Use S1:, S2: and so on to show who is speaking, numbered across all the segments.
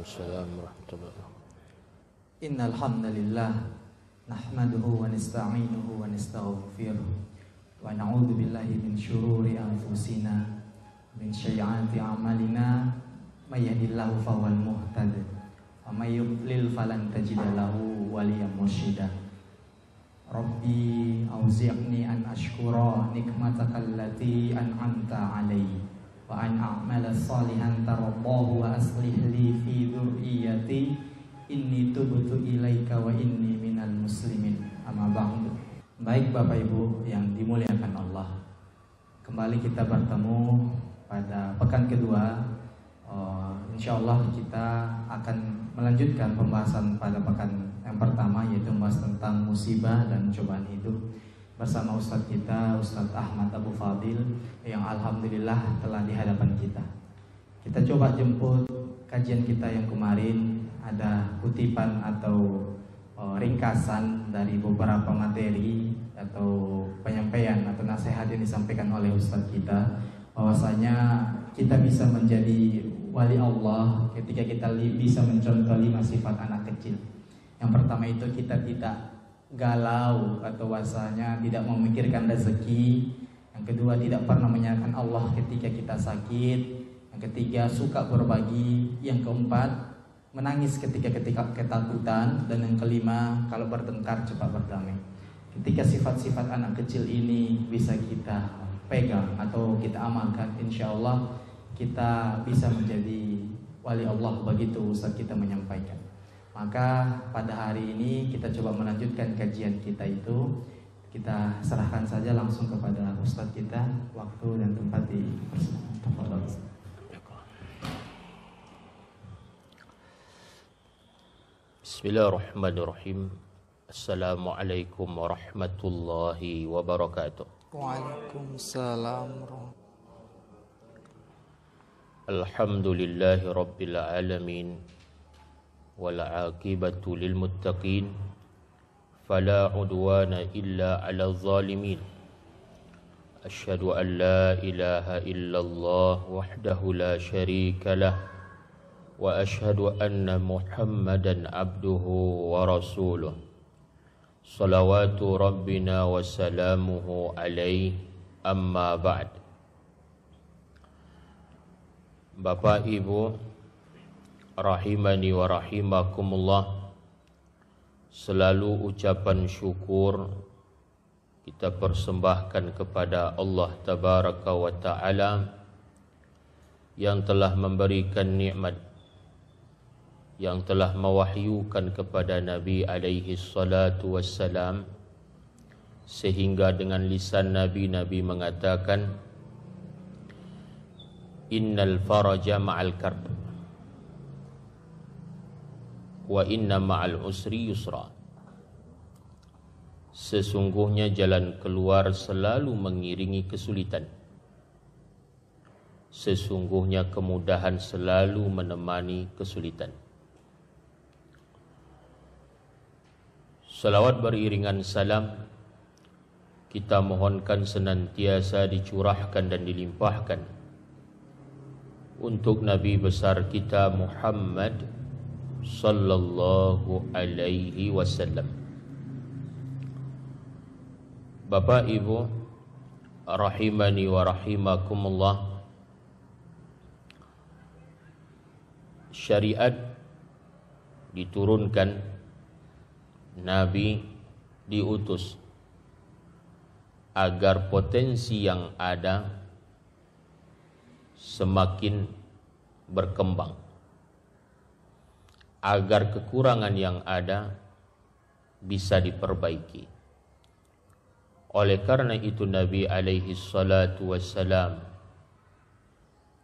S1: Waalaikumsalam warahmatullahi wabarakatuh.
S2: Innal hamdalillah nahmaduhu wa nasta'inuhu wa nastaghfiruh wa na'udzu billahi min syururi anfusina min sayyiati a'malina may yahdihillahu fahuwal muhtad wa may yudlil falan tajida lahu waliyyan mursyida. Rabbi auzi'ni an ashkura nikmataka allati an'amta 'alayya wa an a'mala salihan tardahu wa aslih li fi dzurriyyati inni tubtu ilaika wa inni minal muslimin. Amma ba'du. Baik Bapak Ibu yang dimuliakan Allah, kembali kita bertemu pada pekan kedua. Insyaallah kita akan melanjutkan pembahasan pada pekan yang pertama, yaitu membahas tentang musibah dan cobaan hidup bersama Ustadz kita, Ustadz Ahmad Abu Fadil, yang alhamdulillah telah di hadapan kita. Kita coba jemput kajian kita yang kemarin, ada kutipan atau ringkasan dari beberapa materi atau penyampaian atau nasihat yang disampaikan oleh Ustadz kita, bahwasanya kita bisa menjadi wali Allah ketika kita bisa mencontoh 5 sifat anak kecil. Yang pertama itu kita tidak galau atau bahasanya tidak memikirkan rezeki. Yang kedua, tidak pernah menyalahkan Allah ketika kita sakit. Yang ketiga, suka berbagi. Yang keempat, menangis ketika ketakutan. Dan yang kelima, kalau bertengkar cepat berdamai. Ketika sifat-sifat anak kecil ini bisa kita pegang atau kita amalkan, insya Allah kita bisa menjadi wali Allah. Begitu Ustaz kita menyampaikan. Maka pada hari ini kita coba melanjutkan kajian kita itu. Kita serahkan saja langsung kepada Ustaz kita. Waktu dan tempat di persilakan.
S1: Bismillahirrahmanirrahim. Assalamualaikum warahmatullahi wabarakatuh.
S3: Waalaikumsalam.
S1: Alhamdulillahi rabbil alamin wal aqibatu lil muttaqin fala udwana illa 'alal zalimin. Asyhadu an la ilaha illallah wahdahu la syarika lah wa asyhadu anna Muhammadan abduhu wa rasuluh. Salawatu rabbina wa salamuhu alaihi, amma ba'd. Bapak Ibu rahimani wa rahimakumullah, selalu ucapan syukur kita persembahkan kepada Allah Tabaraka wa Ta'ala yang telah memberikan nikmat, yang telah mewahyukan kepada Nabi alaihi salatu wassalam, sehingga dengan lisan Nabi mengatakan, innal faraja ma'al karb wa inna ma'al usri yusra. Sesungguhnya jalan keluar selalu mengiringi kesulitan. Sesungguhnya kemudahan selalu menemani kesulitan. Salawat beriringan salam kita mohonkan senantiasa dicurahkan dan dilimpahkan untuk Nabi besar kita Muhammad sallallahu alaihi wasallam. Bapak Ibu rahimani wa rahimakumullah, syariat diturunkan, Nabi diutus agar potensi yang ada semakin berkembang, agar kekurangan yang ada bisa diperbaiki. Oleh karena itu Nabi alaihi salatu wassalam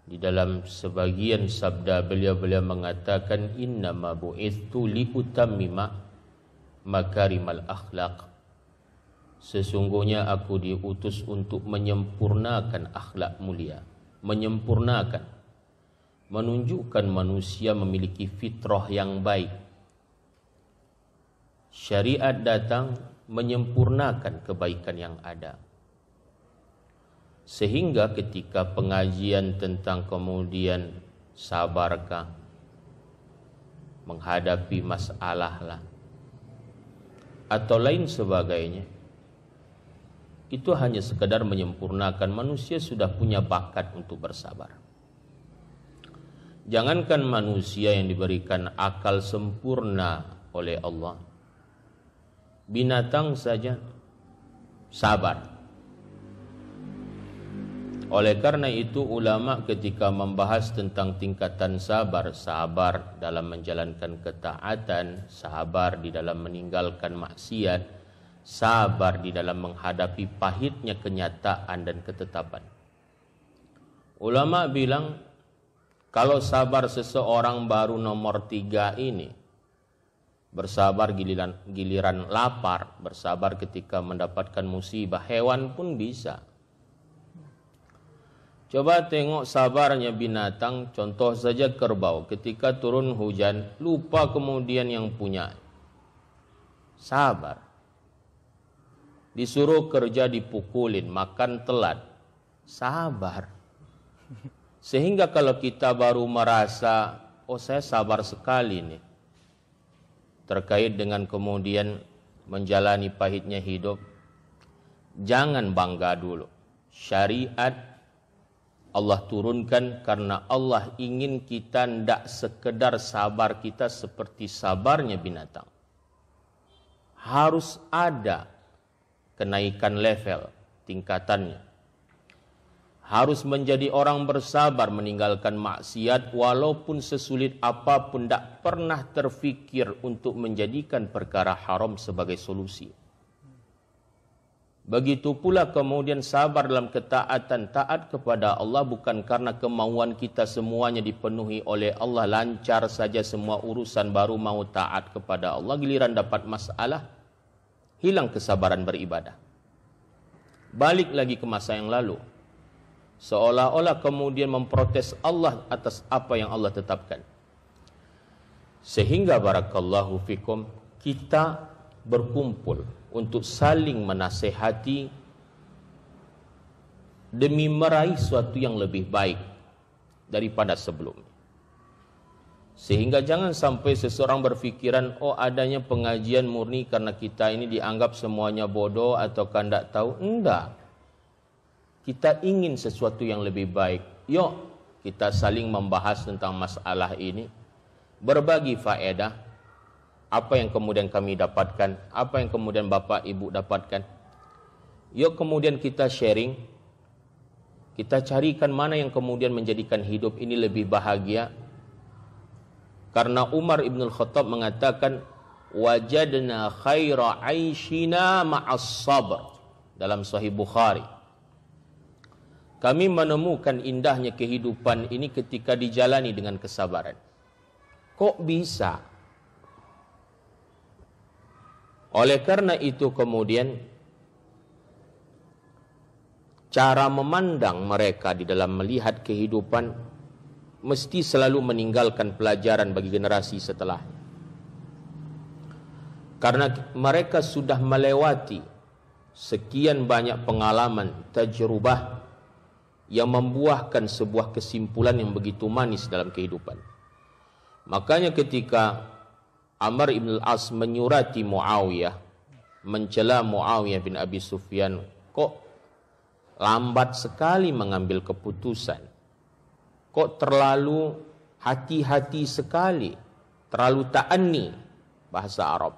S1: di dalam sebagian sabda beliau mengatakan, innama bu'ithu liutammima makarimal akhlaq. Sesungguhnya aku diutus untuk menyempurnakan akhlak mulia, menyempurnakan, menunjukkan manusia memiliki fitrah yang baik. Syariat datang menyempurnakan kebaikan yang ada. Sehingga ketika pengajian tentang kemudian sabarkah, menghadapi masalah lah, atau lain sebagainya, itu hanya sekedar menyempurnakan. Manusia sudah punya bakat untuk bersabar. Jangankan manusia yang diberikan akal sempurna oleh Allah, binatang saja sabar. Oleh karena itu ulama ketika membahas tentang tingkatan sabar, sabar dalam menjalankan ketaatan, sabar di dalam meninggalkan maksiat, sabar di dalam menghadapi pahitnya kenyataan dan ketetapan. Ulama bilang, kalau sabar seseorang baru nomor 3 ini, bersabar giliran lapar, bersabar ketika mendapatkan musibah, hewan pun bisa. Coba tengok sabarnya binatang, contoh saja kerbau, ketika turun hujan, lupa kemudian yang punya. Sabar. Disuruh kerja dipukulin, makan telat. Sabar. Sehingga kalau kita baru merasa, oh saya sabar sekali nih, terkait dengan kemudian menjalani pahitnya hidup, jangan bangga dulu. Syariat Allah turunkan karena Allah ingin kita tidak sekedar sabar kita seperti sabarnya binatang. Harus ada kenaikan level, tingkatannya. Harus menjadi orang bersabar meninggalkan maksiat walaupun sesulit apapun, tidak pernah terfikir untuk menjadikan perkara haram sebagai solusi. Begitu pula kemudian sabar dalam ketaatan, taat kepada Allah bukan karena kemauan kita semuanya dipenuhi oleh Allah, lancar saja semua urusan baru mau taat kepada Allah, giliran dapat masalah hilang kesabaran beribadah. Balik lagi ke masa yang lalu, seolah-olah kemudian memprotes Allah atas apa yang Allah tetapkan. Sehingga barakallahu fikum, kita berkumpul untuk saling menasehati demi meraih suatu yang lebih baik daripada sebelumnya. Sehingga jangan sampai seseorang berfikiran, oh adanya pengajian murni karena kita ini dianggap semuanya bodoh atau tidak tahu. Enggak. Kita ingin sesuatu yang lebih baik. Yuk kita saling membahas tentang masalah ini, berbagi faedah. Apa yang kemudian kami dapatkan, apa yang kemudian Bapak Ibu dapatkan. Yuk kemudian kita sharing, kita carikan mana yang kemudian menjadikan hidup ini lebih bahagia. Karena Umar Ibn Khattab mengatakan, wajadna khaira aishina ma'as sabr, dalam Sahih Bukhari. Kami menemukan indahnya kehidupan ini ketika dijalani dengan kesabaran. Kok bisa? Oleh karena itu kemudian cara memandang mereka di dalam melihat kehidupan mesti selalu meninggalkan pelajaran bagi generasi setelah. Karena mereka sudah melewati sekian banyak pengalaman, tajrubah yang membuahkan sebuah kesimpulan yang begitu manis dalam kehidupan. Makanya ketika Amr ibn al-As menyurati Muawiyah, mencela Muawiyah bin Abi Sufyan, kok lambat sekali mengambil keputusan, kok terlalu hati-hati sekali, terlalu ta'anni, bahasa Arab.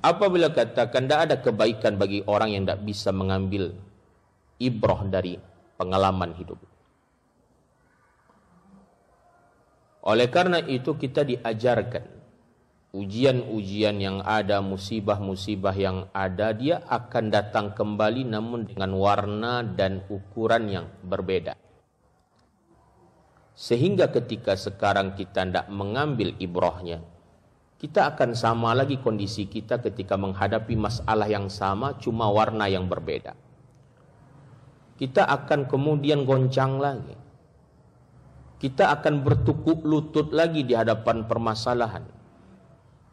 S1: Apabila katakan tidak ada kebaikan bagi orang yang tidak bisa mengambil ibrah dari pengalaman hidup. Oleh karena itu kita diajarkan ujian-ujian yang ada, musibah-musibah yang ada, dia akan datang kembali namun dengan warna dan ukuran yang berbeda. Sehingga ketika sekarang kita tidak mengambil ibrahnya, kita akan sama lagi kondisi kita ketika menghadapi masalah yang sama, cuma warna yang berbeda. Kita akan kemudian goncang lagi. Kita akan bertukuk lutut lagi di hadapan permasalahan.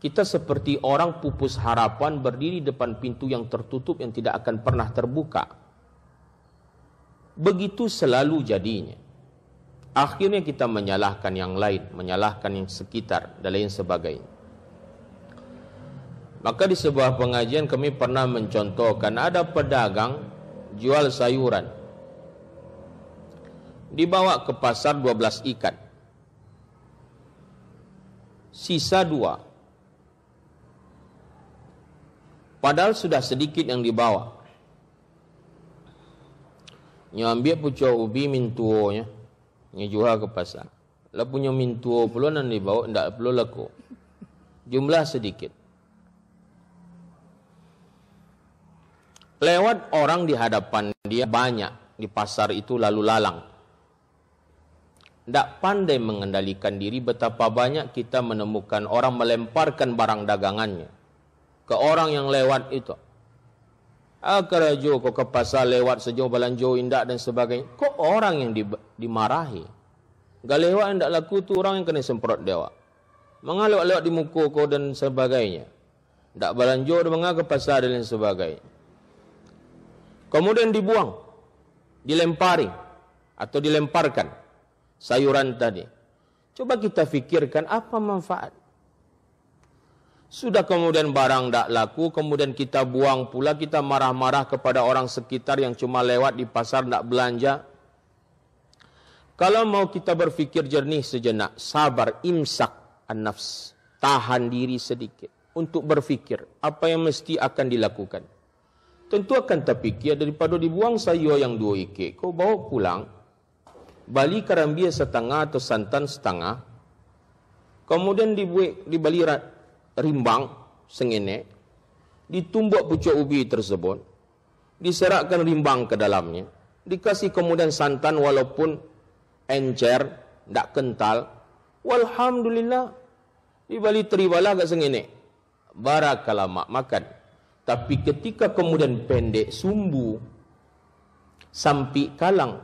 S1: Kita seperti orang pupus harapan berdiri depan pintu yang tertutup yang tidak akan pernah terbuka. Begitu selalu jadinya. Akhirnya kita menyalahkan yang lain, menyalahkan yang sekitar dan lain sebagainya. Maka di sebuah pengajian kami pernah mencontohkan ada pedagang jual sayuran, dibawa ke pasar 12 ikan, sisa 2, padahal sudah sedikit yang dibawa. Nyambil pucuk ubi mintuonya, ngejual ke pasar. Lah punya mintuo pula nan dibawa ndak perlu laku. Jumlah sedikit. Lewat orang di hadapan dia banyak di pasar itu lalu lalang. Ndak pandai mengendalikan diri, betapa banyak kita menemukan orang melemparkan barang dagangannya ke orang yang lewat itu. Akarajo kok ke pasar lewat sejauh balanjo indak dan sebagainya. Kok orang yang dimarahi? Gak lewat indak laku tu orang yang kena semprot dewa. Mengalok-lewat di muka kau dan sebagainya. Ndak balanjo dan mengaku ke pasar dan sebagainya. Kemudian dibuang, dilempari atau dilemparkan sayuran tadi. Coba kita fikirkan apa manfaat. Sudah kemudian barang tak laku, kemudian kita buang pula, kita marah-marah kepada orang sekitar yang cuma lewat di pasar tak belanja. Kalau mau kita berfikir jernih sejenak, sabar, imsak an-nafs, tahan diri sedikit untuk berfikir apa yang mesti akan dilakukan. Tentu akan terfikir daripada dibuang sayur yang 2 ikik, kau bawa pulang, bali karambia setengah atau santan setengah, kemudian dibali rimbang sengene, ditumbuk pucuk ubi tersebut, diserakkan rimbang ke dalamnya, dikasih kemudian santan walaupun encer, tak kental, walhamdulillah, dibali teribalah ke sengene, barakallah mak makan. Tapi ketika kemudian pendek sumbu, sampai kalang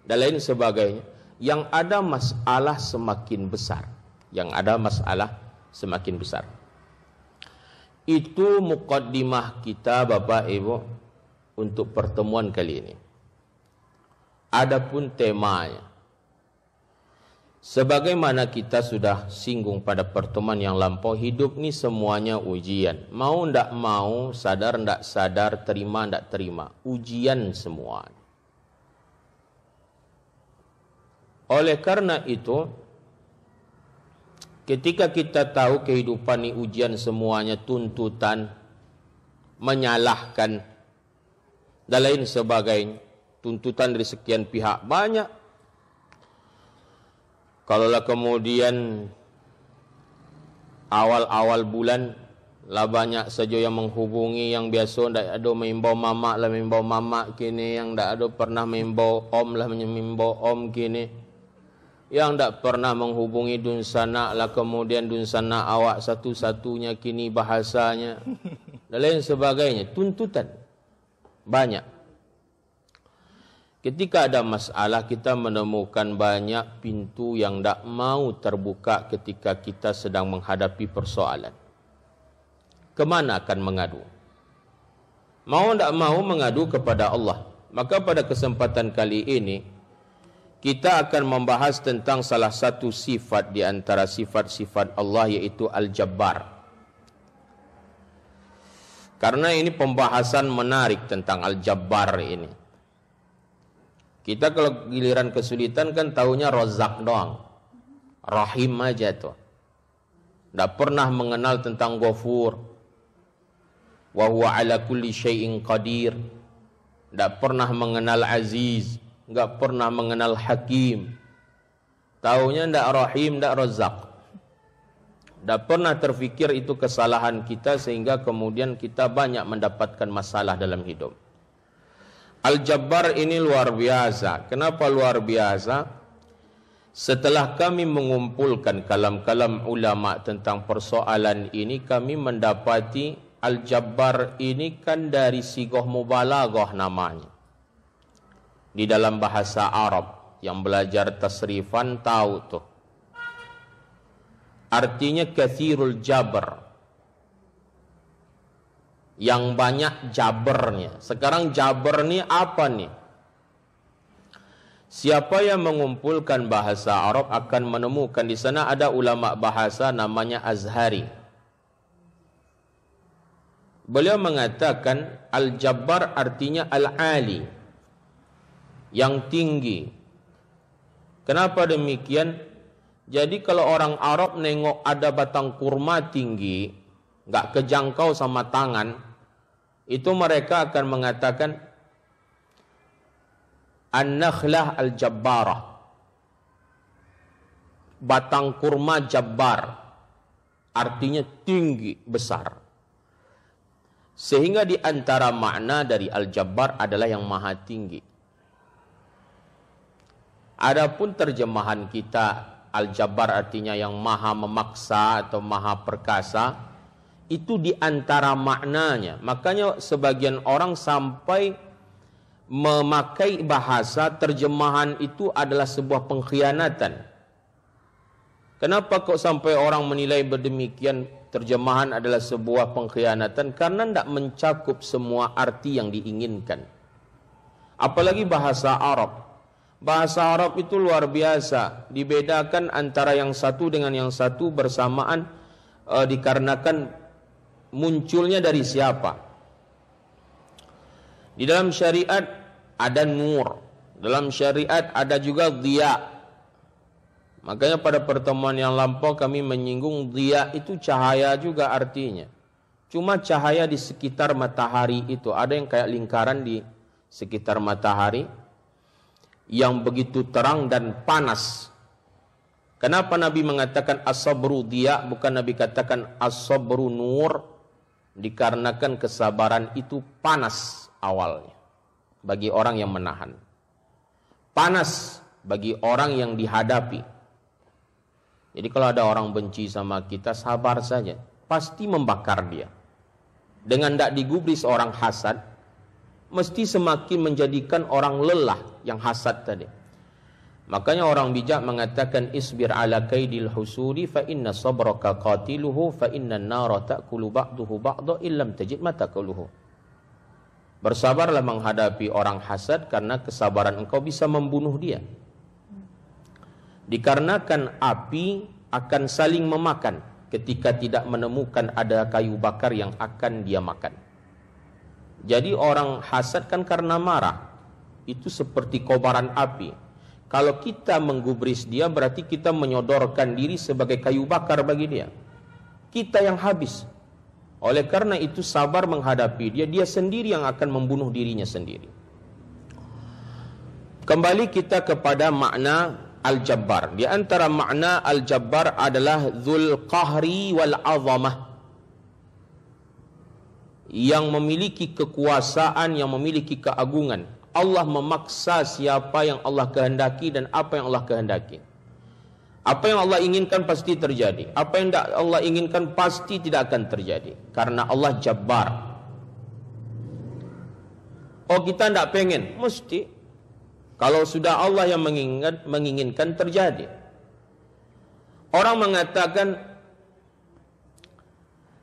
S1: dan lain sebagainya, yang ada masalah semakin besar. Yang ada masalah semakin besar. Itu muqaddimah kita Bapak Ibu untuk pertemuan kali ini. Adapun temanya, sebagaimana kita sudah singgung pada pertemuan yang lampau, hidup ni semuanya ujian. Mau ndak mau, sadar ndak sadar, terima ndak terima, ujian semua. Oleh karena itu, ketika kita tahu kehidupan ni ujian semuanya, tuntutan, menyalahkan dan lain sebagainya, tuntutan dari sekian pihak banyak. Kalaulah kemudian awal-awal bulan lah banyak saja yang menghubungi, yang biasa ndak ada mengimbau mamak lah mengimbau mamak kini, yang ndak ada pernah mengimbau om lah mengimbau om kini, yang ndak pernah menghubungi dun sana lah kemudian dun sana awak satu-satunya kini bahasanya dan lain sebagainya. Tuntutan banyak. Ketika ada masalah, kita menemukan banyak pintu yang tak mau terbuka ketika kita sedang menghadapi persoalan. Kemana akan mengadu? Mau tak mau mengadu kepada Allah. Maka pada kesempatan kali ini, kita akan membahas tentang salah satu sifat di antara sifat-sifat Allah, yaitu Al-Jabbar. Karena ini pembahasan menarik tentang Al-Jabbar ini. Kita kalau giliran kesulitan kan taunya Razak doang, Rahim aja tuh. Tak pernah mengenal tentang Ghafur, wa huwa ala kulli syai'in qadir. Tak pernah mengenal Aziz, tak pernah mengenal Hakim. Taunya ndak Rahim, ndak Razak. Tak pernah terfikir itu kesalahan kita sehingga kemudian kita banyak mendapatkan masalah dalam hidup. Al-Jabbar ini luar biasa. Kenapa luar biasa? Setelah kami mengumpulkan kalam-kalam ulama tentang persoalan ini, kami mendapati Al-Jabbar ini kan dari sigah mubalaghah namanya. Di dalam bahasa Arab, yang belajar tasrifan tahu tuh. Artinya kathirul jabr, yang banyak jabernya. Sekarang jaber ni apa nih? Siapa yang mengumpulkan bahasa Arab akan menemukan di sana ada ulama bahasa namanya Azhari. Beliau mengatakan Al-Jabbar artinya Al-Ali, yang tinggi. Kenapa demikian? Jadi kalau orang Arab nengok ada batang kurma tinggi, nggak kejangkau sama tangan, itu mereka akan mengatakan An-Nakhlah Al-Jabbarah, batang kurma Jabbar, artinya tinggi, besar. Sehingga di antara makna dari Al-Jabbar adalah yang maha tinggi. Adapun terjemahan kita Al-Jabbar artinya yang maha memaksa atau maha perkasa, itu di antara maknanya. Makanya sebagian orang sampai memakai bahasa terjemahan itu adalah sebuah pengkhianatan. Kenapa kok sampai orang menilai berdemikian terjemahan adalah sebuah pengkhianatan? Karena tidak mencakup semua arti yang diinginkan. Apalagi bahasa Arab. Bahasa Arab itu luar biasa. Dibedakan antara yang satu dengan yang satu bersamaan dikarenakan munculnya dari siapa. Di dalam syariat ada nur, dalam syariat ada juga dhiya. Makanya pada pertemuan yang lampau kami menyinggung dhiya itu cahaya juga artinya. Cuma cahaya di sekitar matahari itu, ada yang kayak lingkaran di sekitar matahari yang begitu terang dan panas. Kenapa Nabi mengatakan as-sabru dhiya, bukan Nabi katakan as-sabru nur? Dikarenakan kesabaran itu panas awalnya bagi orang yang menahan, panas bagi orang yang dihadapi. Jadi kalau ada orang benci sama kita, sabar saja, pasti membakar dia. Dengan tidak digubris orang hasad, mesti semakin menjadikan orang lelah yang hasad tadi. Makanya orang bijak mengatakan isbir ala kaidil husudi fa inna sabraka qatiluhu fa inna an-nara ta'kulu ba'dahu ba'da illam tajid ma ta'kuluhu. Bersabarlah menghadapi orang hasad karena kesabaran engkau bisa membunuh dia. Dikarenakan api akan saling memakan ketika tidak menemukan ada kayu bakar yang akan dia makan. Jadi orang hasad kan karena marah. Itu seperti kobaran api. Kalau kita menggubris dia berarti kita menyodorkan diri sebagai kayu bakar bagi dia. Kita yang habis. Oleh karena itu sabar menghadapi dia, dia sendiri yang akan membunuh dirinya sendiri. Kembali kita kepada makna Al-Jabbar. Di antara makna Al-Jabbar adalah Dzul Qahri wal Azamah, yang memiliki kekuasaan, yang memiliki keagungan. Allah memaksa siapa yang Allah kehendaki dan apa yang Allah kehendaki. Apa yang Allah inginkan pasti terjadi. Apa yang tidak Allah inginkan pasti tidak akan terjadi. Karena Allah Jabbar. Oh kita tidak pengen, mesti. Kalau sudah Allah yang menginginkan terjadi. Orang mengatakan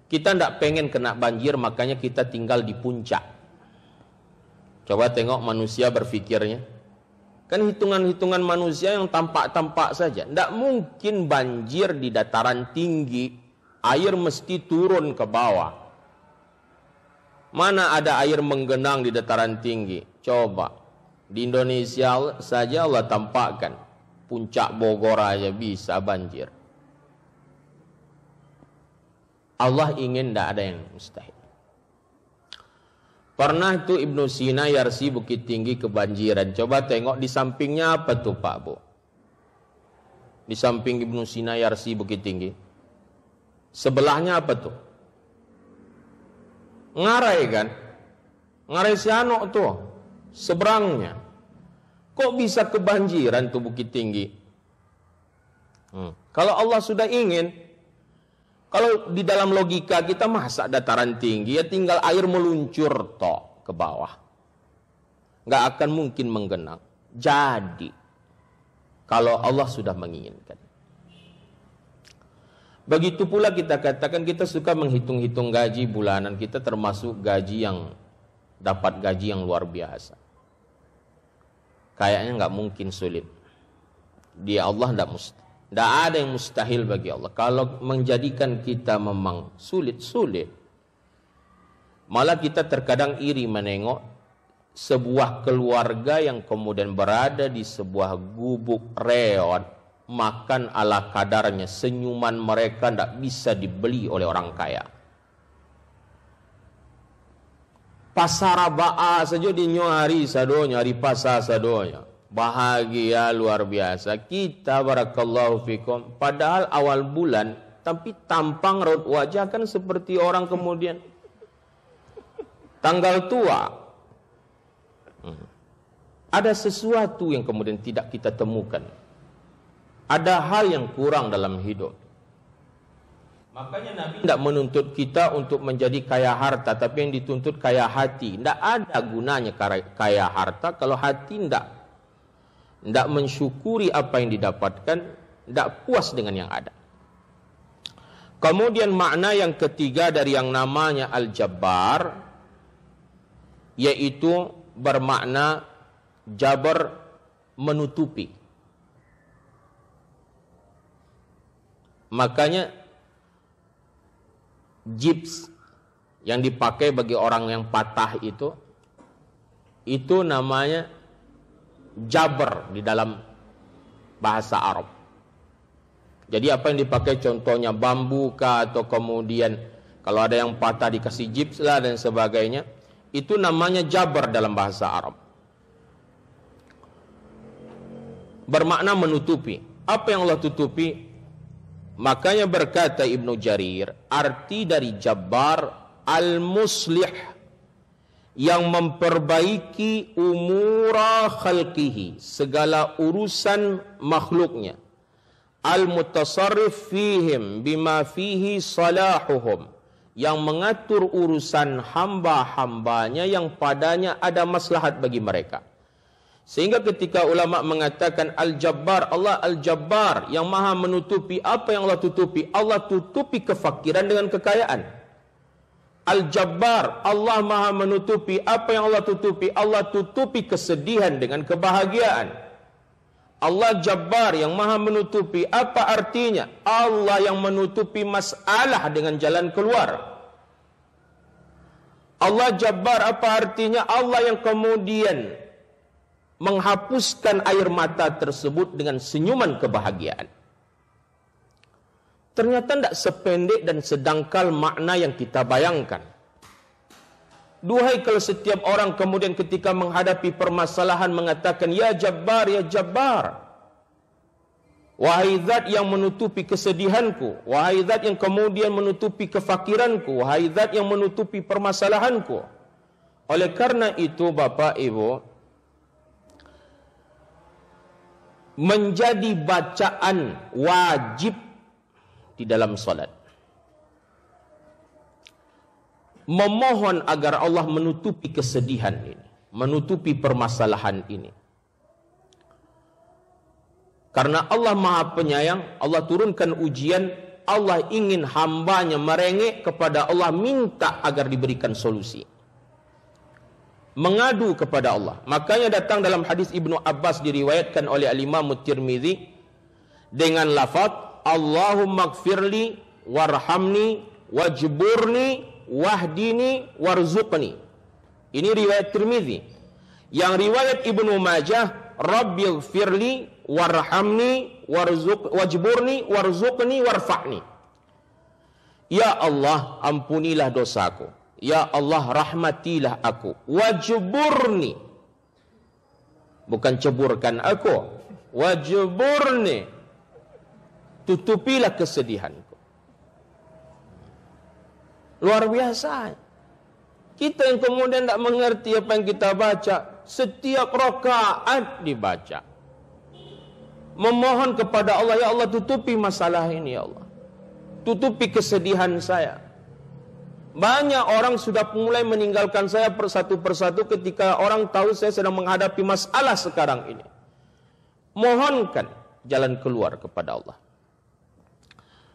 S1: kita tidak pengen kena banjir, makanya kita tinggal di puncak. Coba tengok manusia berfikirnya. Kan hitungan-hitungan manusia yang tampak-tampak saja. Tidak mungkin banjir di dataran tinggi. Air mesti turun ke bawah. Mana ada air menggenang di dataran tinggi? Coba. Di Indonesia saja Allah tampakkan. Puncak Bogor aja bisa banjir. Allah ingin tidak ada yang mustahil. Pernah itu Ibnu Sina Yarsi Bukit Tinggi kebanjiran. Coba tengok di sampingnya apa tuh Pak Bu? Di samping Ibnu Sina Yarsi Bukit Tinggi. Sebelahnya apa tuh? Ngarai kan? Ngarai Sianok tuh. Seberangnya. Kok bisa kebanjiran tuh Bukit Tinggi? Kalau Allah sudah ingin. Kalau di dalam logika kita masa dataran tinggi ya tinggal air meluncur toh ke bawah. Nggak akan mungkin menggenang. Jadi kalau Allah sudah menginginkan. Begitu pula kita katakan kita suka menghitung-hitung gaji bulanan. Kita termasuk gaji yang dapat gaji yang luar biasa. kayaknya nggak mungkin sulit. Dia Allah tidak ada yang mustahil bagi Allah. Kalau menjadikan kita memang sulit. Malah kita terkadang iri menengok sebuah keluarga yang kemudian berada di sebuah gubuk reot, makan ala kadarnya, senyuman mereka tidak bisa dibeli oleh orang kaya. Pasar ba'a saja di nyari sadonya, hari pasar sadonya. Bahagia luar biasa. Kita barakallahu fikum. Padahal awal bulan, tapi tampang raut wajah kan seperti orang kemudian tanggal tua. Ada sesuatu yang kemudian tidak kita temukan. Ada hal yang kurang dalam hidup. Makanya Nabi tidak menuntut kita untuk menjadi kaya harta, tapi yang dituntut kaya hati. Tidak ada gunanya kaya harta kalau hati tidak mensyukuri apa yang didapatkan, tidak puas dengan yang ada. Kemudian makna yang ketiga dari yang namanya Al-Jabbar, yaitu bermakna jabar, menutupi. Makanya gips yang dipakai bagi orang yang patah itu namanya jabar di dalam bahasa Arab. Jadi apa yang dipakai contohnya bambu kah, atau kemudian kalau ada yang patah dikasih gips lah dan sebagainya, itu namanya jabar dalam bahasa Arab. Bermakna menutupi. Apa yang Allah tutupi? Makanya berkata Ibnu Jarir, arti dari Jabbar al-muslih, yang memperbaiki umura khalqihi, segala urusan makhluknya, al-mutasarrif fihim bima fihi salahuhum, yang mengatur urusan hamba-hambanya yang padanya ada maslahat bagi mereka. Sehingga ketika ulama mengatakan Al-Jabbar, Allah Al-Jabbar yang maha menutupi, apa yang Allah tutupi? Allah tutupi kefakiran dengan kekayaan. Al-Jabbar, Allah maha menutupi, apa yang Allah tutupi? Allah tutupi kesedihan dengan kebahagiaan. Allah Jabbar yang maha menutupi, apa artinya? Allah yang menutupi masalah dengan jalan keluar. Allah Jabbar, apa artinya? Allah yang kemudian menghapuskan air mata tersebut dengan senyuman kebahagiaan. Ternyata tidak sependek dan sedangkal makna yang kita bayangkan. Duhai kalau setiap orang kemudian ketika menghadapi permasalahan mengatakan, Ya Jabbar, Ya Jabbar. Wahai zat yang menutupi kesedihanku, wahai zat yang kemudian menutupi kefakiranku, wahai zat yang menutupi permasalahanku. Oleh karena itu Bapak Ibu, menjadi bacaan wajib di dalam salat, memohon agar Allah menutupi kesedihan ini, menutupi permasalahan ini. Karena Allah Maha Penyayang, Allah turunkan ujian, Allah ingin hambanya merengek kepada Allah, minta agar diberikan solusi, mengadu kepada Allah. Makanya datang dalam hadis Ibnu Abbas diriwayatkan oleh Al-Imam Tirmidzi dengan lafaz Allahumma gfirli warhamni wajburni wahdini warzuqni. Ini riwayat Tirmidzi. Yang riwayat Ibnu Majah, Rabbi gfirli warhamni wajburni warzuqni warfa'ni. Ya Allah, ampunilah dosaku. Ya Allah, rahmatilah aku. Wajburni, bukan ceburkan aku. Wajburni, tutupilah kesedihanku. Luar biasa. Kita yang kemudian tidak mengerti apa yang kita baca, setiap rakaat dibaca, memohon kepada Allah, Ya Allah tutupi masalah ini, Ya Allah, tutupi kesedihan saya. Banyak orang sudah mulai meninggalkan saya persatu persatu ketika orang tahu saya sedang menghadapi masalah sekarang ini. Mohonkan jalan keluar kepada Allah.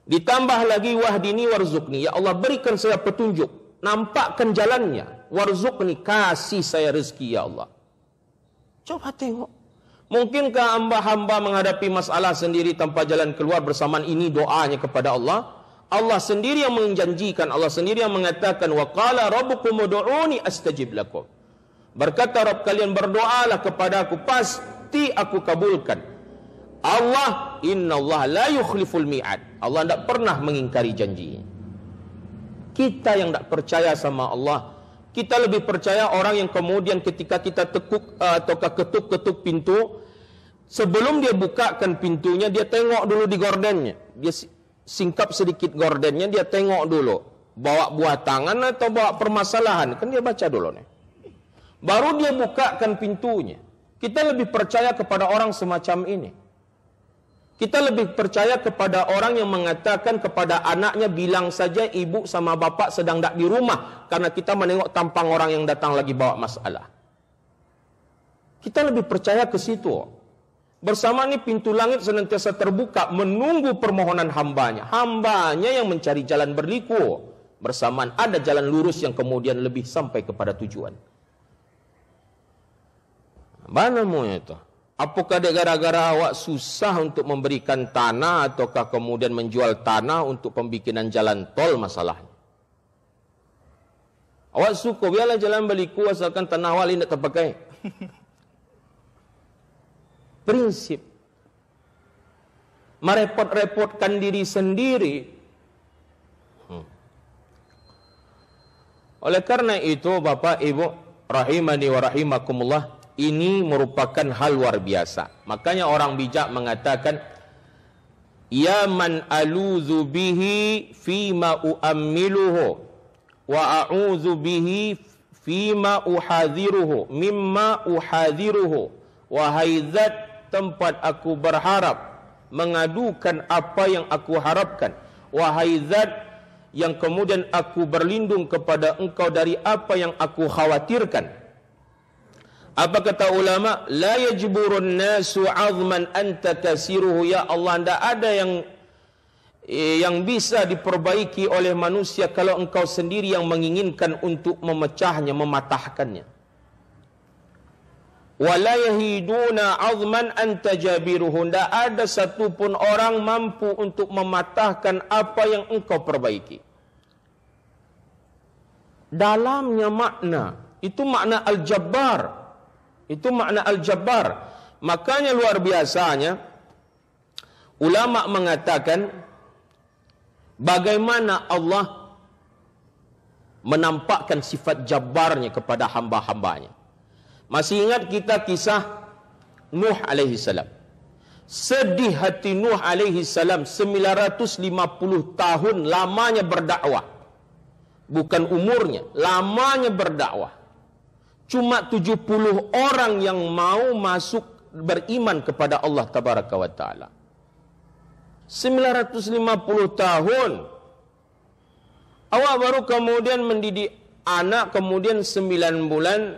S1: Ditambah lagi wahdini warzuqni, Ya Allah berikan saya petunjuk, nampakkan jalannya. Warzuqni, kasih saya rezeki, Ya Allah. Coba tengok, Mungkinkah hamba-hamba menghadapi masalah sendiri tanpa jalan keluar bersamaan ini doanya kepada Allah? Allah sendiri yang menjanjikan, Allah sendiri yang mengatakan, wa qala rabbukum ud'uni astajib lakum. Berkata Rabb kalian, berdoalah kepada aku, pasti aku kabulkan. Allah, innallaha la yukhliful mi'ad. Allah tidak pernah mengingkari janji. Kita yang tidak percaya sama Allah, kita lebih percaya orang yang kemudian ketika kita tekuk ataukah ketuk-ketuk pintu, sebelum dia bukakan pintunya, dia tengok dulu di gordennya. Dia singkap sedikit gordennya, dia tengok dulu. Bawa buah tangan atau bawa permasalahan, kan dia baca dulu nih. Baru dia bukakan pintunya. Kita lebih percaya kepada orang semacam ini. Kita lebih percaya kepada orang yang mengatakan kepada anaknya, bilang saja ibu sama bapak sedang tak di rumah, karena kita menengok tampang orang yang datang lagi bawa masalah. Kita lebih percaya ke situ. Bersama ini pintu langit senantiasa terbuka menunggu permohonan hambanya. Hambanya yang mencari jalan berliku. Bersamaan ada jalan lurus yang kemudian lebih sampai kepada tujuan. Mana mau itu? Apakah gara-gara awak susah untuk memberikan tanah ataukah kemudian menjual tanah untuk pembikinan jalan tol masalahnya? Awak suka biarlah jalan berliku asalkan tanah awak tidak terpakai. Prinsip. Merepot-repotkan diri sendiri. Oleh karena itu Bapak Ibu rahimani wa rahimakumullah, ini merupakan hal luar biasa. Makanya orang bijak mengatakan, ya man aluzu bihi fima uammiluhu wa a'udzu bihi fima uhadhiruhu mimma uhadhiruhu. Wahai zat tempat aku berharap, mengadukan apa yang aku harapkan. Wahai zat yang kemudian aku berlindung kepada engkau dari apa yang aku khawatirkan. Apa kata ulama? La yajburun nasu 'azman anta kasiruhu. Ya Allah, tidak ada yang bisa diperbaiki oleh manusia kalau engkau sendiri yang menginginkan untuk memecahnya, mematahkannya. Wa la yahiduna 'azman anta jabiruhu. Tidak ada satupun orang mampu untuk mematahkan apa yang engkau perbaiki. Dalamnya makna, itu makna al-jabbar. Itu makna al-jabbar. Makanya luar biasanya ulama mengatakan bagaimana Allah menampakkan sifat jabbarnya kepada hamba-hambanya. Masih ingat kita kisah Nuh alaihi salam. Sedih hati Nuh alaihi salam 950 tahun lamanya berdakwah. Bukan umurnya, lamanya berdakwah. Cuma 70 orang yang mau masuk beriman kepada Allah Tabaraka wa Ta'ala. 950 tahun. Awak baru kemudian mendidik anak, kemudian 9 bulan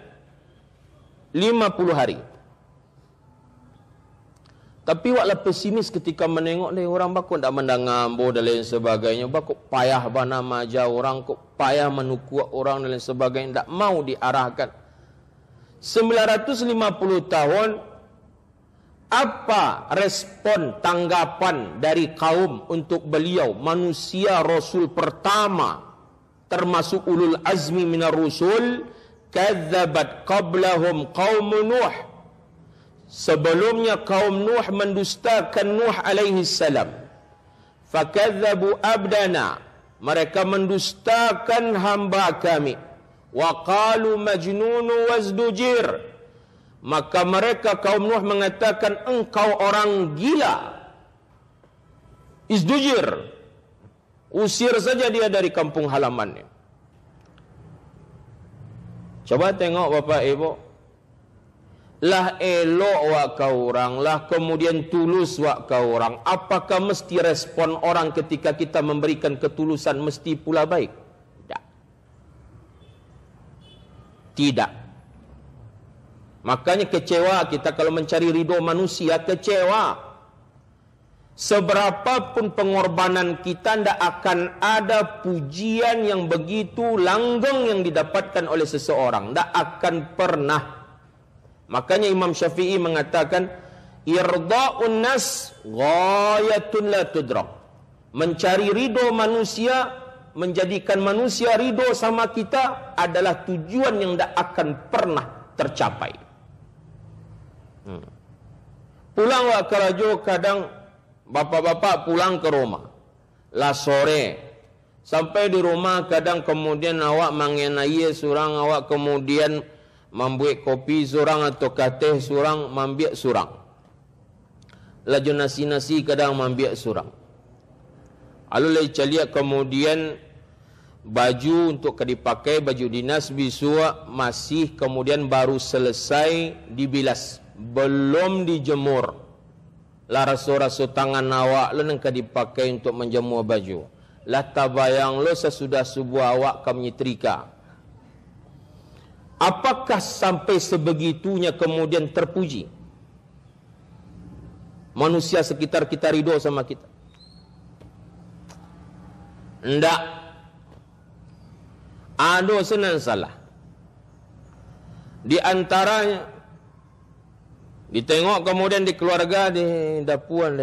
S1: 50 hari. Tapi waklah pesimis ketika menengok ni orang bakut tak mendangambo dan lain sebagainya. Bakut payah bana maja orang, kok payah menukuak orang dan lain sebagainya. Tak mau diarahkan. 950 tahun, apa respon, tanggapan dari kaum untuk beliau, manusia Rasul pertama, termasuk ulul azmi minar rusul? Kadzabat qablahum qaum Nuh. Sebelumnya kaum Nuh mendustakan Nuh alaihi salam. Fakadzabu abdana. Mereka mendustakan hamba kami. Wa qalu majnunu wazdujir. Maka mereka kaum Nuh mengatakan engkau orang gila. Izdujir. Usir saja dia dari kampung halamannya. Coba tengok Bapak Ibu. Lah elok wak kau orang, lah kemudian tulus wak kau orang. Apakah mesti respon orang ketika kita memberikan ketulusan mesti pula baik? Tidak. Makanya kecewa kita kalau mencari ridho manusia, kecewa. Seberapapun pengorbanan kita, tidak akan ada pujian yang begitu langgeng yang didapatkan oleh seseorang. Tidak akan pernah. Makanya Imam Syafi'i mengatakan, irda'un nas ghayatun la tudrak. Mencari ridho manusia, menjadikan manusia ridho sama kita adalah tujuan yang tidak akan pernah tercapai. Pulang wa kerajo, kadang bapak-bapak pulang ke rumah lah sore, sampai di rumah kadang kemudian awak mengenai surang, awak kemudian membuat kopi surang atau teh surang, mambiak surang. Laju nasi-nasi kadang mambiak surang. Lalu lagi caliak kemudian baju untuk dipakai, baju dinas bisua masih kemudian baru selesai dibilas, belum dijemur. Lah raso-raso tangan awak lo nengka dipakai untuk menjemur baju. Lah tabayang lo sesudah subuh awak kam nyetrika. Apakah sampai sebegitunya kemudian terpuji manusia sekitar kita ridho sama kita? Ndak. Ada senang salah. Di antaranya ditengok kemudian di keluarga di dapuan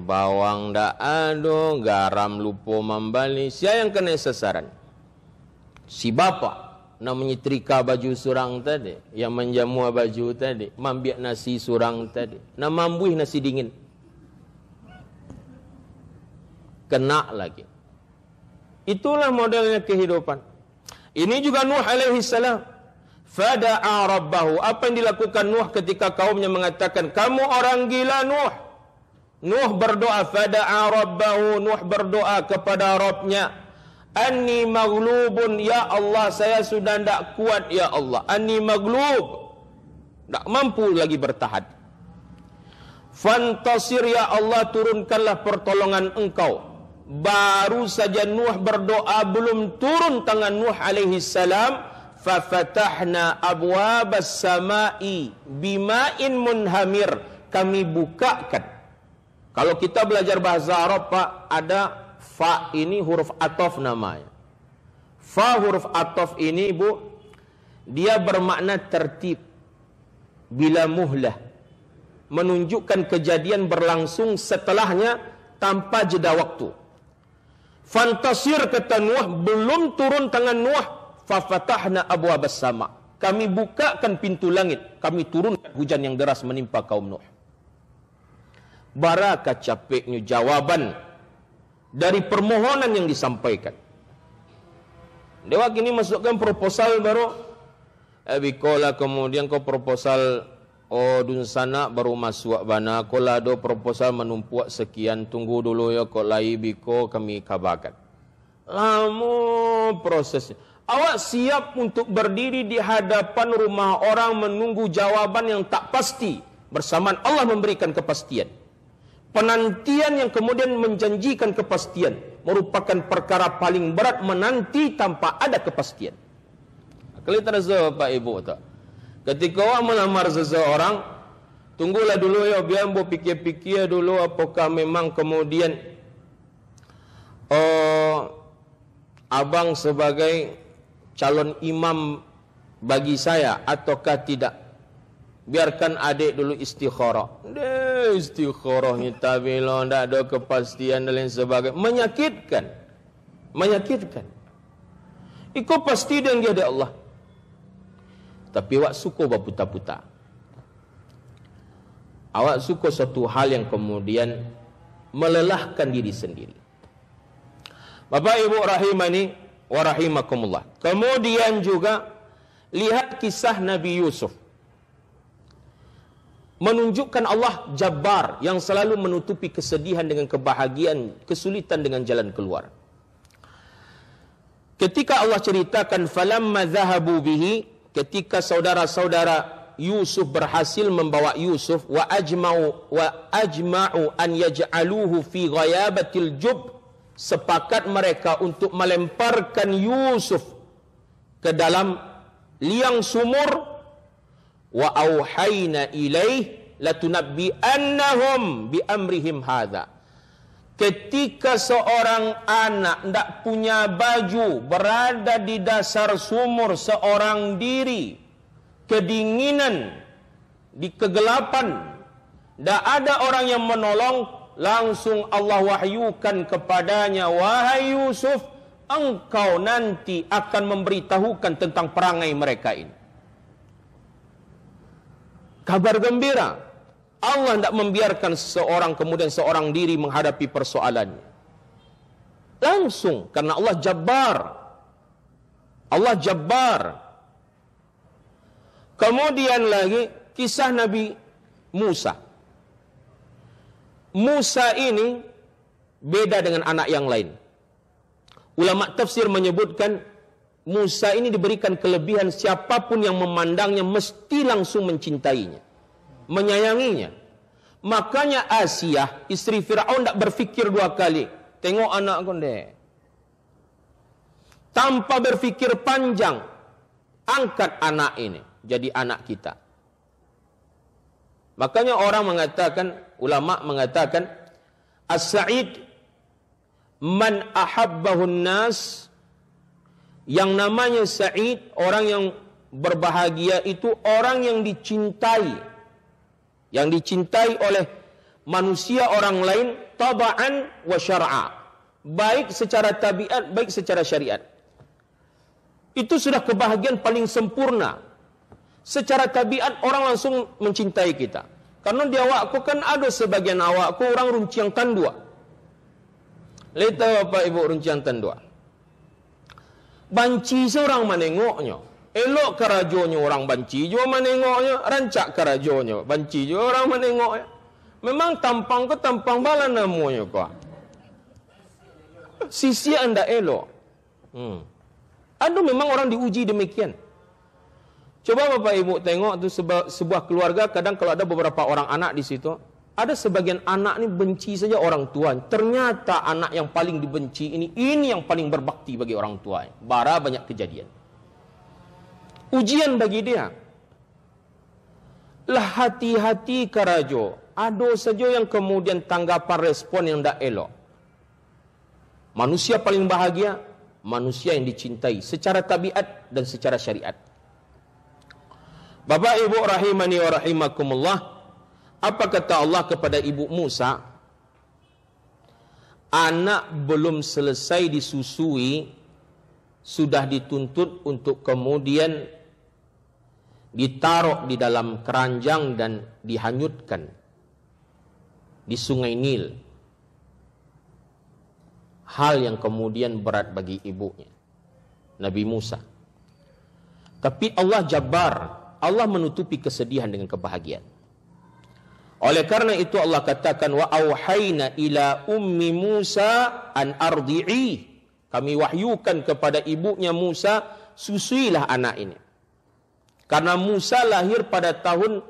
S1: bawang ndak ada, garam lupa membali. Siapa yang kena sasaran? Si bapa nak menyetrika baju surang tadi, yang menjamu baju tadi, mambiak nasi surang tadi, nak mambuih nasi dingin. Kena lagi. Itulah modelnya kehidupan. Ini juga Nuh alaihi salam. Fada'a rabbahu. Apa yang dilakukan Nuh ketika kaumnya mengatakan, kamu orang gila Nuh. Nuh berdoa, fada'a rabbahu. Nuh berdoa kepada Rabbnya, anni maghlubun, ya Allah, saya sudah tidak kuat ya Allah. Anni maghlub, tidak mampu lagi bertahan. Fantasir ya Allah, turunkanlah pertolongan engkau. Baru saja Nuh berdoa, belum turun tangan Nuh alaihi salam, fafatahna abwabas samai bima'in munhamir. Kami bukakan. Kalau kita belajar bahasa Arab, Pak, ada fa ini huruf atof namanya. Fa huruf atof ini, Bu, dia bermakna tertib bila muhlah, menunjukkan kejadian berlangsung setelahnya tanpa jeda waktu. Fantasir kata Nuh, belum turun tangan Nuh, fafatahna abwabas sama. Kami bukakan pintu langit, kami turunkan hujan yang deras menimpa kaum Nuh. Barakah capeknya jawaban dari permohonan yang disampaikan. Dewa kini masukkan proposal baru. Bikola kemudian kau proposal dun sana baru masuk bana. Kola do proposal menumpuak sekian. Tunggu dulu ya kau lai biko kami kabarkan. Lama prosesnya. Awak siap untuk berdiri di hadapan rumah orang menunggu jawaban yang tak pasti. Bersamaan Allah memberikan kepastian. Penantian yang kemudian menjanjikan kepastian merupakan perkara paling berat, menanti tanpa ada kepastian. Kali terasa Pak Ibu tak? Ketika awak melamar seseorang, tunggulah dulu ya, biar bu pikir-pikir dulu apakah memang kemudian abang sebagai calon imam bagi saya ataukah tidak. Biarkan adik dulu istikharah. Istikharahnya tabila, tidak ada kepastian dan lain sebagainya. Menyakitkan. Menyakitkan. Ikut pasti dengan dia ada Allah. Tapi awak suka berputar-putar. Awak suka satu hal yang kemudian melelahkan diri sendiri. Bapak Ibu rahimani wa rahimakumullah. Kemudian juga lihat kisah Nabi Yusuf. Menunjukkan Allah Jabbar yang selalu menutupi kesedihan dengan kebahagiaan, kesulitan dengan jalan keluar. Ketika Allah ceritakan falamma dhahabu bihi, ketika saudara-saudara Yusuf berhasil membawa Yusuf, wa ajma'u an yaj'aluhu fi ghayabatil jub, sepakat mereka untuk melemparkan Yusuf ke dalam liang sumur. Wa auhayna ilaih latunabbi'annahum bi amrihim hadza. Ketika seorang anak tidak punya baju berada di dasar sumur seorang diri, kedinginan, di kegelapan, tidak ada orang yang menolong, langsung Allah wahyukan kepadanya, wahai Yusuf, engkau nanti akan memberitahukan tentang perangai mereka ini. Kabar gembira. Allah tidak membiarkan seseorang kemudian seorang diri menghadapi persoalannya. Langsung, karena Allah Jabbar. Allah Jabbar. Kemudian lagi kisah Nabi Musa. Musa ini beda dengan anak yang lain. Ulama tafsir menyebutkan Musa ini diberikan kelebihan, siapapun yang memandangnya mesti langsung mencintainya, menyayanginya. Makanya Asiyah, istri Fir'aun, tidak berfikir dua kali. Tengok anak konde. Tanpa berfikir panjang, angkat anak ini jadi anak kita. Makanya orang mengatakan, ulama mengatakan, as-sa'id man ahabbahun nas. Yang namanya sa'id, orang yang berbahagia itu orang yang dicintai. Yang dicintai oleh manusia orang lain, taba'an wa syar'a. Baik secara tabiat, baik secara syariat. Itu sudah kebahagiaan paling sempurna. Secara tabiat orang langsung mencintai kita. Karena di awakku kan ada sebagian awakku orang runciang tandua. Lihat Bapak Ibu runciang tandua. Banci seorang menengoknya. Elok kerajonya orang banci juga menengoknya. Rancak kerajonya banci juga orang menengoknya. Memang tampang ke tampang bala namanya kok. Sisi anda elok. Aduh memang orang diuji demikian. Coba Bapak Ibu tengok tu sebuah keluarga, kadang kalau ada beberapa orang anak di situ, ada sebagian anak ni benci saja orang tua. Ternyata anak yang paling dibenci ini yang paling berbakti bagi orang tua. Bara banyak kejadian. Ujian bagi dia. Lah hati-hati karajo. Ada saja yang kemudian tanggapan respon yang tidak elok. Manusia paling bahagia, manusia yang dicintai secara tabiat dan secara syariat. Bapak Ibu rahimani wa rahimakumullah, apa kata Allah kepada Ibu Musa? Anak belum selesai disusui, sudah dituntut untuk kemudian ditaruh di dalam keranjang dan dihanyutkan di sungai Nil. Hal yang kemudian berat bagi ibunya, Nabi Musa. Tapi Allah Jabbar, Allah menutupi kesedihan dengan kebahagiaan. Oleh karena itu Allah katakan, wa auhayna ila ummi Musa an ardi'i. Kami wahyukan kepada ibunya Musa, susuilah anak ini. Karena Musa lahir pada tahun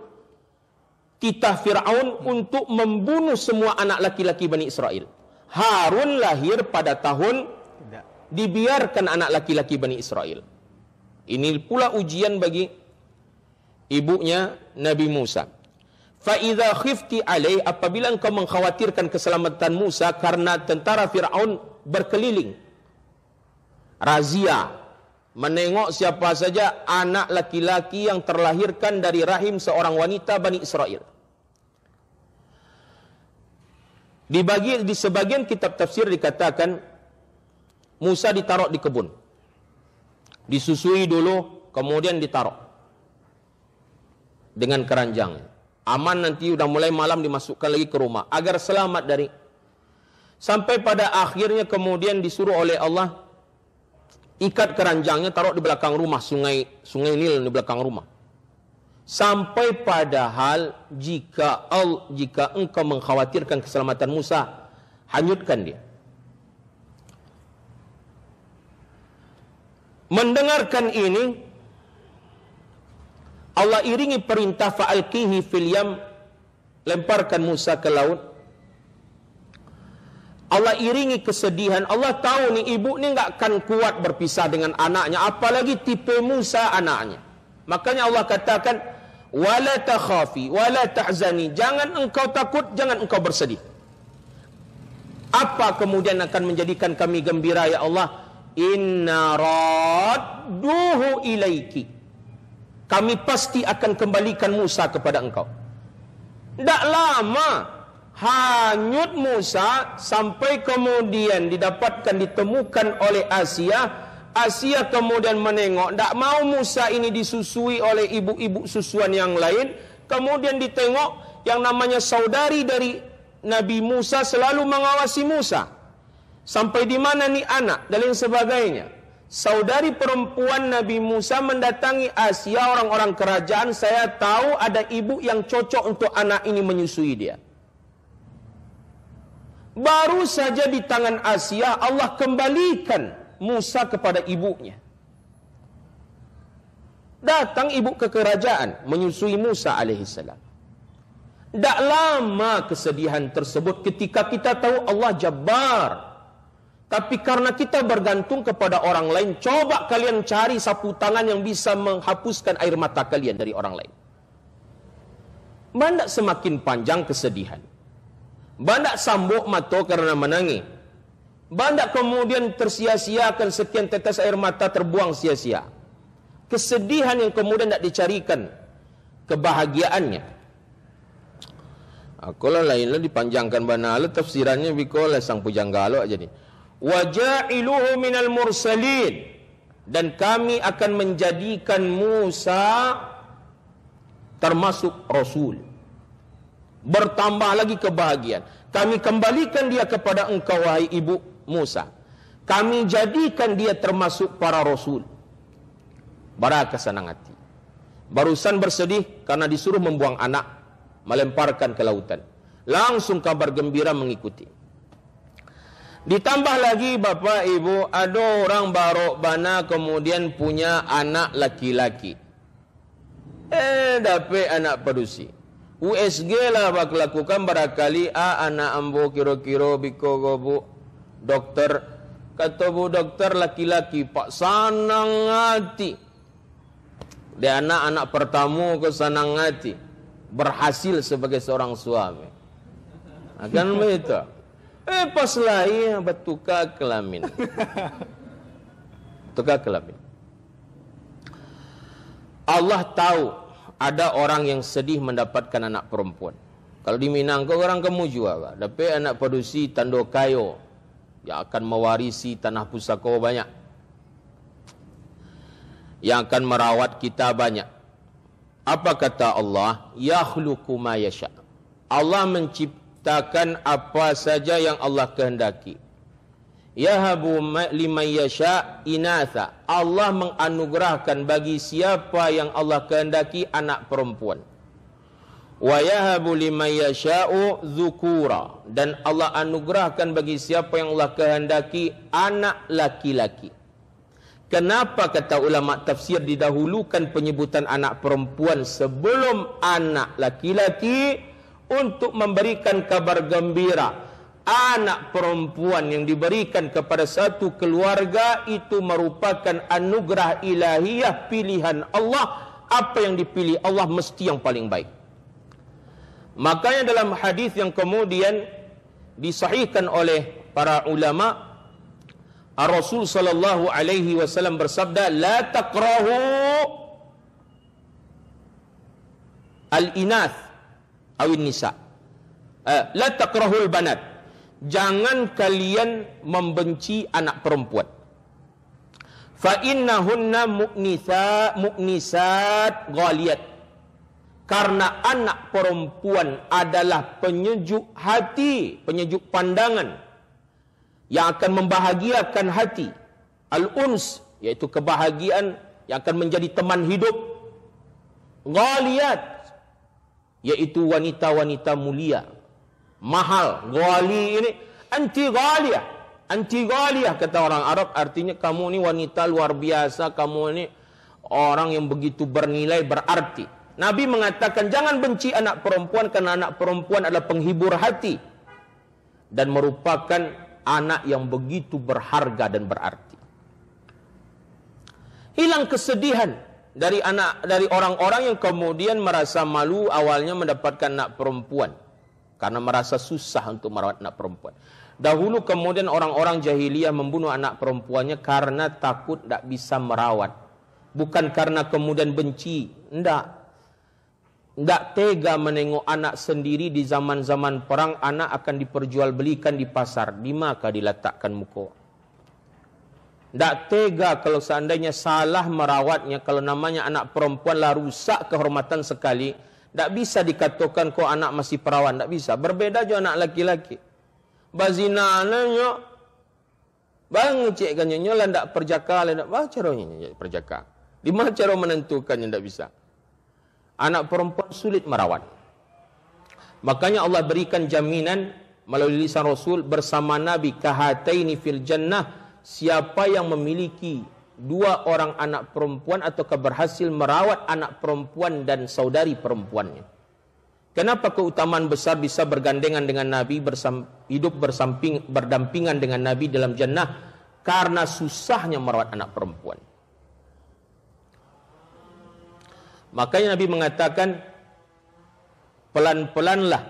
S1: titah Fir'aun untuk membunuh semua anak laki-laki Bani Israel. Harun lahir pada tahun dibiarkan anak laki-laki Bani Israel. Ini pula ujian bagi ibunya Nabi Musa. Fa idza khifti alai, apabila engkau mengkhawatirkan keselamatan Musa karena tentara Firaun berkeliling razia menengok siapa saja anak laki-laki yang terlahirkan dari rahim seorang wanita Bani Israel. Di sebagian kitab tafsir dikatakan Musa ditaruh di kebun, disusui dulu, kemudian ditaruh dengan keranjang. Aman, nanti udah mulai malam dimasukkan lagi ke rumah agar selamat dari. Sampai pada akhirnya kemudian disuruh oleh Allah ikat keranjangnya, taruh di belakang rumah, sungai Nil di belakang rumah. Sampai padahal jika engkau mengkhawatirkan keselamatan Musa, hanyutkan dia. Mendengarkan ini, Allah iringi perintah fa'alqihi fil yam, lemparkan Musa ke laut. Allah iringi kesedihan. Allah tahu nih ibu ni enggak akan kuat berpisah dengan anaknya, apalagi tipe Musa anaknya. Makanya Allah katakan, wala takhafi wala tahzani, jangan engkau takut, jangan engkau bersedih. Apa kemudian akan menjadikan kami gembira ya Allah? Inna radduhu ilaiki, kami pasti akan kembalikan Musa kepada engkau. Tidak lama hanyut Musa sampai kemudian ditemukan oleh Asia. Asia kemudian menengok, tidak mau Musa ini disusui oleh ibu-ibu susuan yang lain. Kemudian ditengok yang namanya saudari dari Nabi Musa selalu mengawasi Musa. Sampai di mana nih anak dan lain sebagainya. Saudari perempuan Nabi Musa mendatangi Asia, orang-orang kerajaan, saya tahu ada ibu yang cocok untuk anak ini menyusui dia. Baru saja di tangan Asia Allah kembalikan Musa kepada ibunya. Datang ibu ke kerajaan menyusui Musa alaihissalam. Tak lama kesedihan tersebut ketika kita tahu Allah Jabbar. Tapi karena kita bergantung kepada orang lain, coba kalian cari sapu tangan yang bisa menghapuskan air mata kalian dari orang lain. Bandak semakin panjang kesedihan. Bandak sambuk mata karena menangis. Bandak kemudian tersia-siakan sekian tetes air mata terbuang sia-sia. Kesedihan yang kemudian tidak dicarikan kebahagiaannya. Akulah lainlah dipanjangkan banala tafsirannya bikola sang pujanggalo aja nih. Waja'iluhu minal mursalin, dan kami akan menjadikan Musa termasuk Rasul. Bertambah lagi kebahagiaan. Kami kembalikan dia kepada engkau wahai ibu Musa. Kami jadikan dia termasuk para Rasul. Baraka senang hati. Barusan bersedih karena disuruh membuang anak, melemparkan ke lautan. Langsung kabar gembira mengikuti. Ditambah lagi bapak ibu, ada orang barok bana kemudian punya anak laki-laki. Dapat anak padusi. USG lah bak lakukan barangkali anak ambo kiro-kiro biko gobu dokter. Kata bu dokter laki-laki pak sanang hati. Dia anak pertama ke sanang hati. Berhasil sebagai seorang suami. Akan begitu. Pas lain bertukar kelamin. Tukar kelamin. Allah tahu ada orang yang sedih mendapatkan anak perempuan. Kalau di Minang kau orang kamu juga, dapat anak padusi tando kayo yang akan mewarisi tanah pusaka banyak, yang akan merawat kita banyak. Apa kata Allah? Yakhluqu ma yasha. Allah menciptakan apa saja yang Allah kehendaki. Yahabu liman yasha inatha. Allah menganugerahkan bagi siapa yang Allah kehendaki anak perempuan. Wa yahabu liman yasha'u dzukura. Dan Allah anugerahkan bagi siapa yang Allah kehendaki anak laki-laki. Kenapa kata ulama tafsir didahulukan penyebutan anak perempuan sebelum anak laki-laki? Untuk memberikan kabar gembira. Anak perempuan yang diberikan kepada satu keluarga itu merupakan anugerah ilahiyah pilihan Allah. Apa yang dipilih Allah mesti yang paling baik. Makanya dalam hadis yang kemudian disahihkan oleh para ulama, Rasul sallallahu alaihi wasallam bersabda, la taqrahu al-inath awin nisa. La taqrahul banat. Jangan kalian membenci anak perempuan. Fa innahunna mu'nisat ghaliyat. Karena anak perempuan adalah penyejuk hati, penyejuk pandangan yang akan membahagiakan hati. Al-uns, yaitu kebahagiaan yang akan menjadi teman hidup. Ghaliyat, yaitu wanita-wanita mulia. Mahal, ghali ini anti ghaliyah. Anti ghaliyah kata orang Arab, artinya kamu ini wanita luar biasa, kamu ini orang yang begitu bernilai, berarti. Nabi mengatakan jangan benci anak perempuan karena anak perempuan adalah penghibur hati dan merupakan anak yang begitu berharga dan berarti. Hilang kesedihan dari orang-orang yang kemudian merasa malu awalnya mendapatkan anak perempuan. Karena merasa susah untuk merawat anak perempuan. Dahulu kemudian orang-orang jahiliyah membunuh anak perempuannya karena takut tidak bisa merawat. Bukan karena kemudian benci. Tidak tega menengok anak sendiri di zaman-zaman perang, anak akan diperjualbelikan di pasar. Di maka diletakkan muka. Tidak tega kalau seandainya salah merawatnya. Kalau namanya anak perempuan lah rusak kehormatan sekali. Tidak bisa dikatakan kau anak masih perawan. Tidak bisa. Berbeda juga anak laki-laki. Bazina anaknya. Bang cik kan nyonya lah tidak perjaka. Bang caranya perjaka. Di mana cara menentukannya tidak bisa. Anak perempuan sulit merawat. Makanya Allah berikan jaminan melalui lisan Rasul bersama Nabi, kahataini fil jannah, siapa yang memiliki 2 orang anak perempuan atau berhasil merawat anak perempuan dan saudari perempuannya. Kenapa keutamaan besar bisa bergandengan dengan Nabi, hidup berdampingan dengan Nabi dalam jannah? Karena susahnya merawat anak perempuan. Makanya Nabi mengatakan, pelan-pelanlah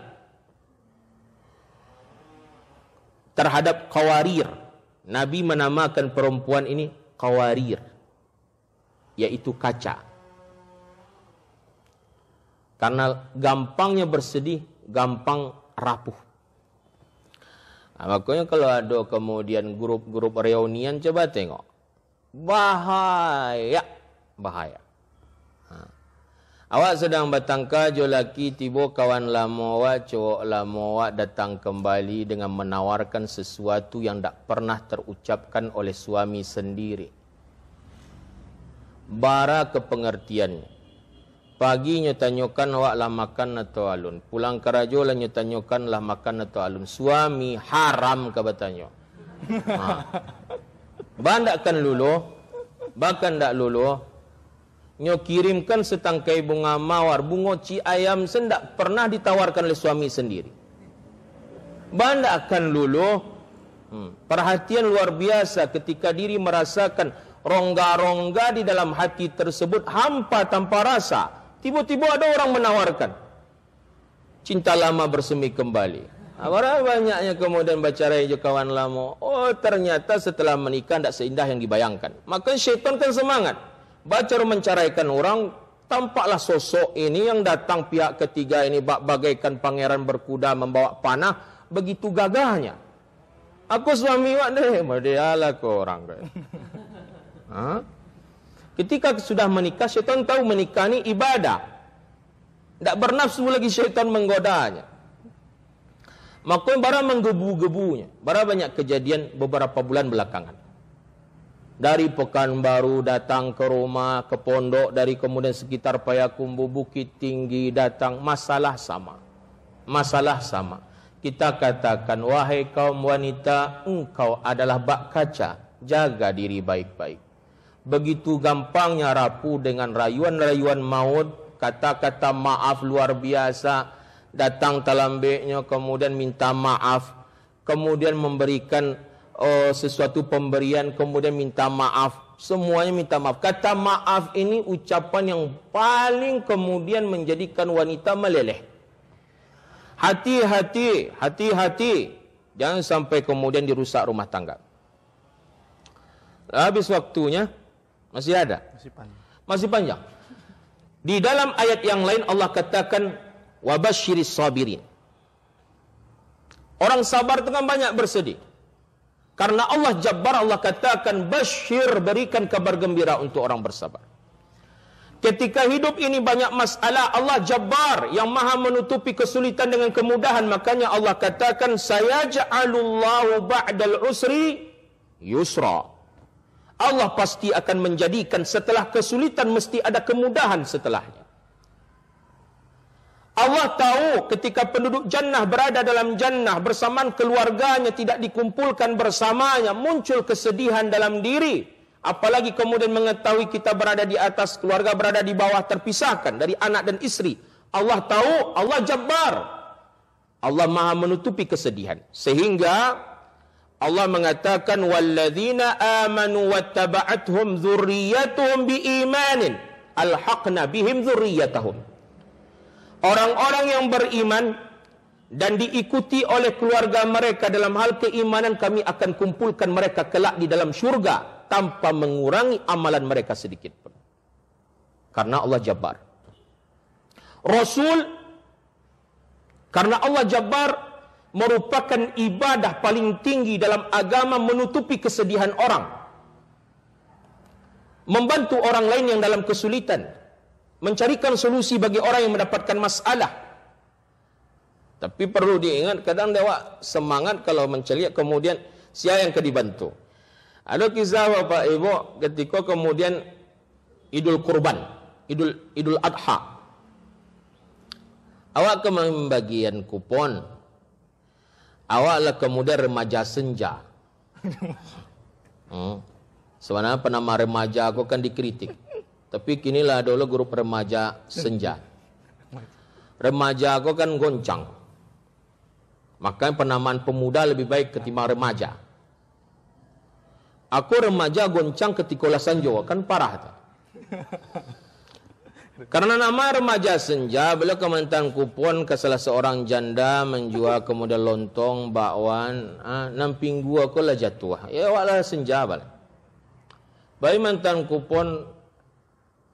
S1: terhadap qawarir. Nabi menamakan perempuan ini qawarir, yaitu kaca. Karena gampangnya bersedih, gampang rapuh. Nah, makanya kalau ada kemudian grup-grup reunian, coba tengok. Bahaya. Awak sedang bertangka, jo laki tiba kawan lama awak, cowok lama awak datang kembali dengan menawarkan sesuatu yang tak pernah terucapkan oleh suami sendiri. Bara kepengertiannya. Pagi nyotanyokan awak lah makan atau alun. Pulang ke rajo lah nyotanyokan lah makan atau alun. Suami haram ke bertanya. Bandakkan luluh, bahkan tak luluh. Nyo kirimkan setangkai bunga mawar, bunga ci ayam sendak pernah ditawarkan oleh suami sendiri. Banda akan luluh. Perhatian luar biasa ketika diri merasakan rongga-rongga di dalam hati tersebut hampa tanpa rasa. Tiba-tiba ada orang menawarkan. Cinta lama bersemi kembali. Berapa banyaknya kemudian baca raja kawan lama. Oh ternyata setelah menikah tidak seindah yang dibayangkan. Maka syaitan kan semangat. Baca menceraikan orang, tampaklah sosok ini yang datang pihak ketiga ini bagaikan pangeran berkuda membawa panah, begitu gagahnya. Aku suami wak deh, dialah kau orang. Ketika sudah menikah, syaitan tahu menikah ini ibadah. Tak bernafsu lagi syaitan menggodanya. Maka bara menggebu-gebunya. Bara banyak kejadian beberapa bulan belakangan. Dari Pekanbaru datang ke rumah, ke pondok, dari kemudian sekitar Payakumbuh, Bukit Tinggi datang, masalah sama. Masalah sama. Kita katakan, wahai kaum wanita, engkau adalah bak kaca, jaga diri baik-baik. Begitu gampangnya rapuh dengan rayuan-rayuan maut, kata-kata maaf luar biasa, datang talambeknya, kemudian minta maaf, kemudian memberikan sesuatu pemberian, kemudian minta maaf. Semuanya minta maaf. Kata maaf ini ucapan yang paling kemudian menjadikan wanita meleleh. Hati-hati, hati-hati. Jangan sampai kemudian dirusak rumah tangga. Habis waktunya, masih ada? Masih panjang. Di dalam ayat yang lain Allah katakan, wabasyiris sabirin. Orang sabar itu kan banyak bersedih. Karena Allah Jabbar, Allah katakan basyir, berikan kabar gembira untuk orang bersabar. Ketika hidup ini banyak masalah, Allah Jabbar yang maha menutupi kesulitan dengan kemudahan. Makanya Allah katakan sayaj'alullahu ba'dal usri yusra. Allah pasti akan menjadikan setelah kesulitan mesti ada kemudahan setelahnya. Allah tahu ketika penduduk jannah berada dalam jannah bersamaan keluarganya tidak dikumpulkan bersamanya, muncul kesedihan dalam diri. Apalagi kemudian mengetahui kita berada di atas, keluarga berada di bawah, terpisahkan dari anak dan istri. Allah tahu, Allah Jabbar. Allah maha menutupi kesedihan. Sehingga Allah mengatakan walladzina amanu wattaba'athum dzurriyyatuhum biimanin alhaqna bihim dzurriyyatahum. Orang-orang yang beriman dan diikuti oleh keluarga mereka dalam hal keimanan, kami akan kumpulkan mereka kelak di dalam syurga tanpa mengurangi amalan mereka sedikit pun. karena Allah Jabbar. Rasul karena Allah Jabbar merupakan ibadah paling tinggi dalam agama, menutupi kesedihan orang, membantu orang lain yang dalam kesulitan, mencarikan solusi bagi orang yang mendapatkan masalah. Tapi perlu diingat, kadang dewa semangat kalau mencari, kemudian siapa yang dibantu. Ada kisah Bapak Ibu ketika kemudian Idul Kurban, Idul Adha. Awak ke membagian kupon. Awaklah kemudian remaja senja. Sebenarnya penama remaja aku kan dikritik. Tapi kinilah dulu grup remaja senja. Remaja aku kan goncang. Makanya penamaan pemuda lebih baik ketimbang remaja. Aku remaja goncang ketika ulasan Jawa, kan parah tak? Karena nama remaja senja, beliau kementan kupon ke salah seorang janda menjual kemudian lontong, bakwan. 6 minggu aku lah jatuh. Ya waklah senja balik. Bayi mantan kupon,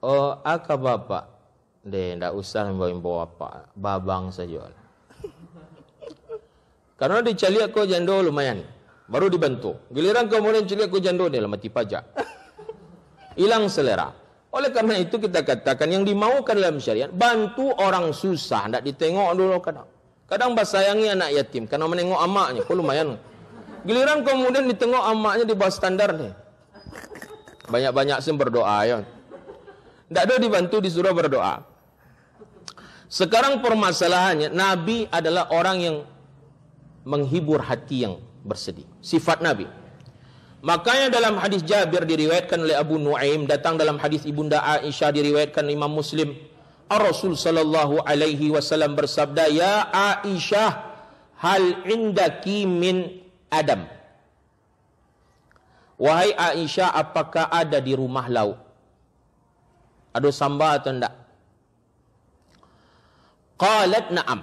S1: oh akak bapak, ndak usah membawa apa, babang saja. Karena dicali aku jando lumayan, baru dibantu. Giliran kemudian cali aku jando ni lah mati pajak, hilang selera. Oleh karena itu kita katakan yang dimaukan dalam syariat, bantu orang susah, ndak ditengok dulu kadang. Kadang basayangi anak yatim karena menengok amaknya, kok lumayan. Giliran kemudian ditengok amaknya di bawah standar nih. Banyak-banyak sih berdoa ya. Ndak ada dibantu, disuruh berdoa. Sekarang permasalahannya, Nabi adalah orang yang menghibur hati yang bersedih. Sifat Nabi. Makanya dalam hadis Jabir diriwayatkan oleh Abu Nuaim, datang dalam hadis Ibunda Aisyah diriwayatkan Imam Muslim, Rasul sallallahu alaihi wasallam bersabda, "Ya Aisyah, hal indaki min Adam?" Wahai Aisyah, apakah ada di rumah lauk? Ada sambal atau tidak? Qalat na'am.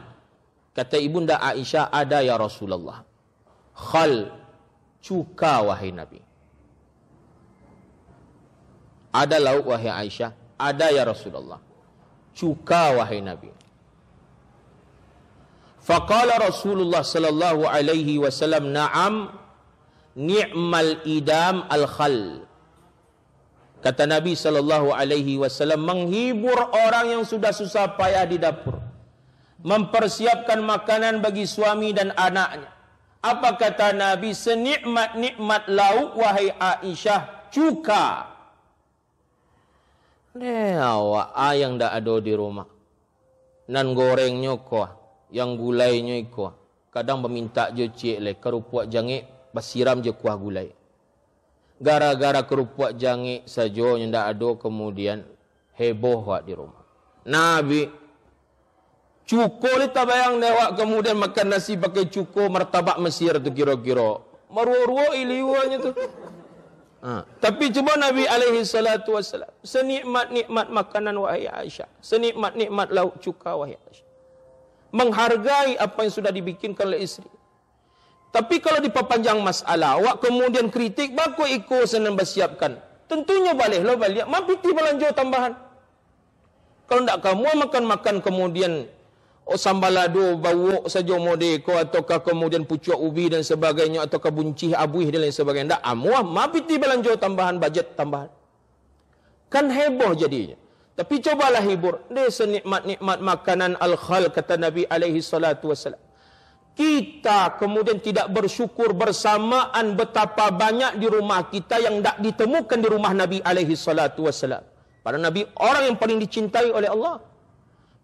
S1: Kata Ibunda Aisyah, ada ya Rasulullah. Khal, cuka wahai Nabi. Ada lauk wahai Aisyah? Ada ya Rasulullah. Cuka wahai Nabi. Faqala Rasulullah sallallahu alaihi wasallam, na'am, ni'mal idam al-khal. Kata Nabi sallallahu alaihi wasallam, menghibur orang yang sudah susah payah di dapur, mempersiapkan makanan bagi suami dan anaknya. Apa kata Nabi? Senikmat-nikmat lauk wahai Aisyah, cuka. Awak yang dak ada di rumah. Nan gorengnya ko, yang gulainya ko. Kadang meminta je cik le kerupuk jangik basiram je kuah gulai. Gara-gara kerupuk jangik saja yang dak ada, kemudian heboh wak di rumah. Nabi cuko ni tak bayang dewak kemudian makan nasi pakai cuko martabak Mesir tu kira-kira. Maruo-ruo iliwanya tu. Tapi cuba Nabi alaihi salatu wassalam, senikmat-nikmat makanan wahai Aisyah, senikmat-nikmat lauk cuka wahai Aisyah. Menghargai apa yang sudah dibikinkan oleh isteri. Tapi kalau diperpanjang masalah, awak kemudian kritik, baku ikut senang bersiapkan. Tentunya bolehlah balik, mapiti belanja tambahan. Kalau tidak kamu makan-makan kemudian sambal lado bau saja modeko, ataukah kemudian pucuk ubi dan sebagainya, ataukah buncih abuih dan lain sebagainya. Tak amuah, mapiti belanja tambahan, bajet tambahan. Kan heboh jadinya. Tapi cobalah hibur. Dia senikmat-nikmat makanan al-khal, kata Nabi alaihi salatu wassalam. Kita kemudian tidak bersyukur bersamaan betapa banyak di rumah kita yang tak ditemukan di rumah Nabi alaihi salatu wassalam. Pada Nabi orang yang paling dicintai oleh Allah.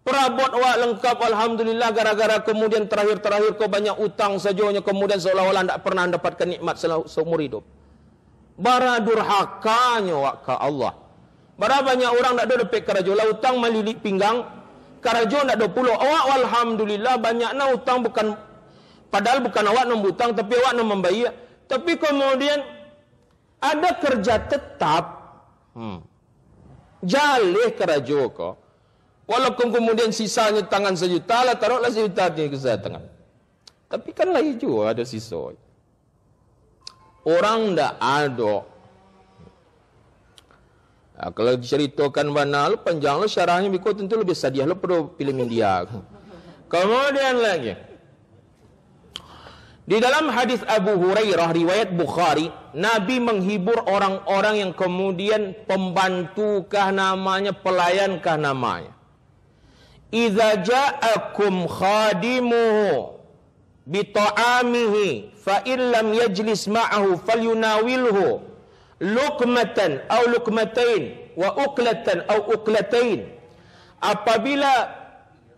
S1: Perabot awak lengkap alhamdulillah, gara-gara kemudian terakhir-terakhir kau banyak utang sajonya, kemudian seolah-olah tak pernah mendapatkan nikmat seumur hidup. Bara durhakanya awak ke Allah. Bara banyak orang tak ada depek karajo lah utang melilit pinggang. Karajo tak ada pulau. Awak alhamdulillah banyaknya utang, bukan padahal bukan awak nak utang, tapi awak nak membayar. Tapi kemudian ada kerja tetap. Jalih karajo kau. Walaupun kemudian sisanya tangan sejuta lah, taruhlah sejuta ni ke saya tangan. Tapi kan lagi juga ada sisa. Orang tak ada Kalau diceritakan mana lu panjang lu syarahnya biko tentu lebih sadiah lu perlu film India. Kemudian lagi di dalam hadis Abu Hurairah riwayat Bukhari, Nabi menghibur orang-orang yang kemudian pembantukah namanya, pelayankah namanya. Idza ja'akum khadimuhu bi ta'amihi fa in lam yajlis ma'ahu falyunawilhu luqmatan aw luqmatain wa uqlatan aw uqlatain. Apabila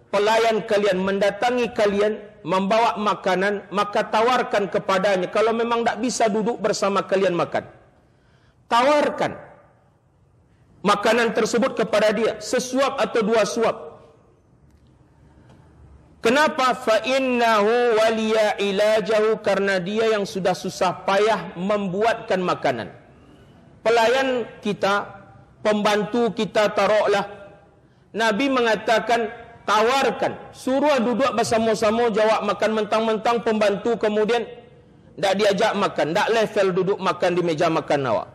S1: pelayan kalian mendatangi kalian membawa makanan, maka tawarkan kepadanya. Kalau memang tak bisa duduk bersama kalian makan, tawarkan makanan tersebut kepada dia, sesuap atau 2 suap. Kenapa? Fa innahu waliya ilajahu, karena dia yang sudah susah payah membuatkan makanan. Pelayan kita, pembantu kita taruhlah, Nabi mengatakan tawarkan, suruh duduk bersama-sama jawab makan. Mentang-mentang pembantu kemudian tak diajak makan, tak level duduk makan di meja makan awak.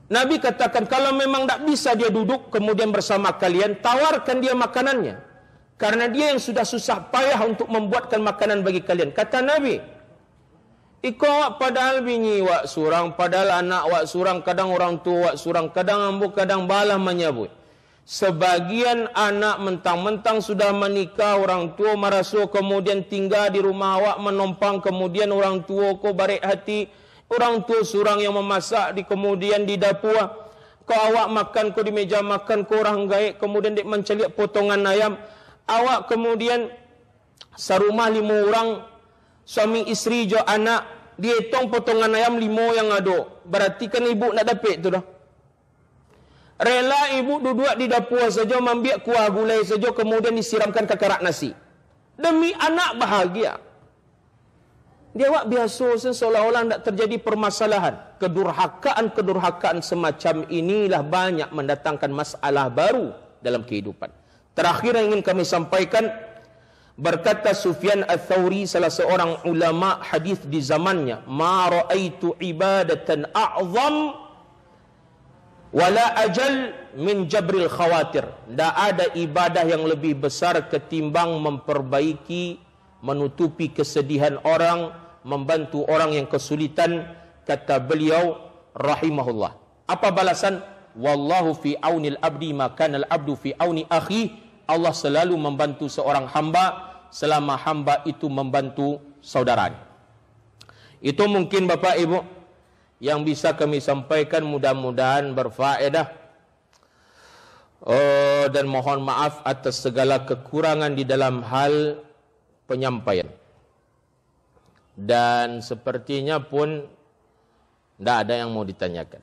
S1: Nabi katakan kalau memang tak bisa dia duduk kemudian bersama kalian, tawarkan dia makanannya, karena dia yang sudah susah payah untuk membuatkan makanan bagi kalian. Kata Nabi, iko awak padahal bini wak surang, padahal anak wak surang, kadang orang tua wak surang, kadang ambu, kadang balah menyabut. Sebagian anak mentang-mentang sudah menikah, orang tua merasa kemudian tinggal di rumah awak menompang, kemudian orang tua ko barik hati, orang tua surang yang memasak di kemudian di dapur, kau awak makan ko di meja makan ko orang gaik, kemudian dek menceliak potongan ayam, awak kemudian sarumah 5 orang, suami isteri jo anak, dia hitung potongan ayam 5 yang ada, berarti kan ibu nak dapat tu dah. Rela ibu duduk di dapur saja, membiak kuah gulai saja, kemudian disiramkan ke kerak nasi. Demi anak bahagia. Dia awak biasa seolah-olah tidak terjadi permasalahan. Kedurhakaan-kedurhakaan semacam inilah banyak mendatangkan masalah baru dalam kehidupan. Terakhir yang ingin kami sampaikan, berkata Sufyan Ats-Tsauri, salah seorang ulama hadis di zamannya, ma ra'aitu ibadatan a'zam wala ajal min jabril khawatir. Tak ada ibadah yang lebih besar ketimbang memperbaiki, menutupi kesedihan orang, membantu orang yang kesulitan. Kata beliau rahimahullah. Apa balasan? Wallahu fi aunil abdi maka al abdu fi auni akhi. Allah selalu membantu seorang hamba selama hamba itu membantu saudaranya. Itu mungkin Bapak Ibu yang bisa kami sampaikan, mudah-mudahan berfaedah. Dan mohon maaf atas segala kekurangan di dalam hal penyampaian. Dan sepertinya pun tidak ada yang mau ditanyakan.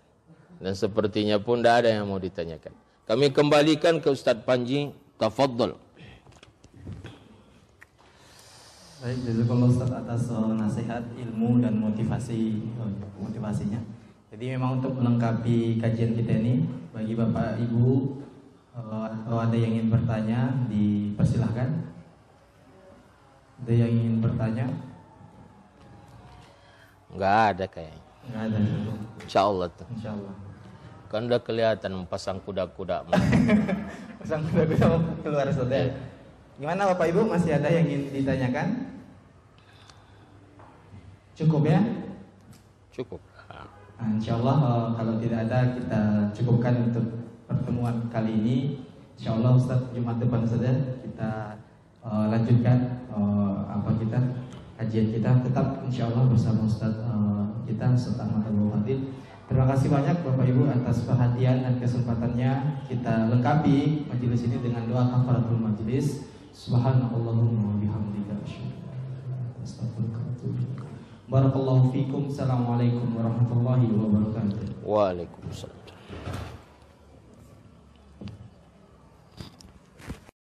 S1: Dan sepertinya pun tidak ada yang mau ditanyakan. Kami kembalikan ke Ustaz Panji. Tafadhol.
S2: Baik, jazakallah Ustaz atas nasihat, ilmu dan motivasinya. Jadi memang untuk melengkapi kajian kita ini, bagi Bapak Ibu atau ada yang ingin bertanya, dipersilahkan. Ada yang ingin bertanya?
S1: Enggak ada kayaknya.
S2: Enggak ada.
S1: Insyaallah tuh.
S2: Insyaallah.
S1: Kan udah kelihatan pasang kuda-kuda.
S2: Pasang kuda-kuda keluar Ustaz ya. Gimana Bapak Ibu, masih ada yang ingin ditanyakan? Cukup ya?
S1: Cukup.
S2: InsyaAllah kalau tidak ada, kita cukupkan untuk pertemuan kali ini. InsyaAllah Ustaz Jumat depan saja kita lanjutkan kajian kita. Tetap InsyaAllah bersama Ustaz kita, Ustaz Ahmad Abdul Fatih. Terima kasih banyak Bapak Ibu atas perhatian dan kesempatannya. Kita lengkapi majelis ini dengan doa kafaratul majelis. Subhanallahumma wa bihamdika asyhadu an la ilaha illa anta astaghfiruka wa atubu ilaik. Barakallahu fikum. Assalamualaikum warahmatullahi wabarakatuh.
S1: Waalaikumsalam.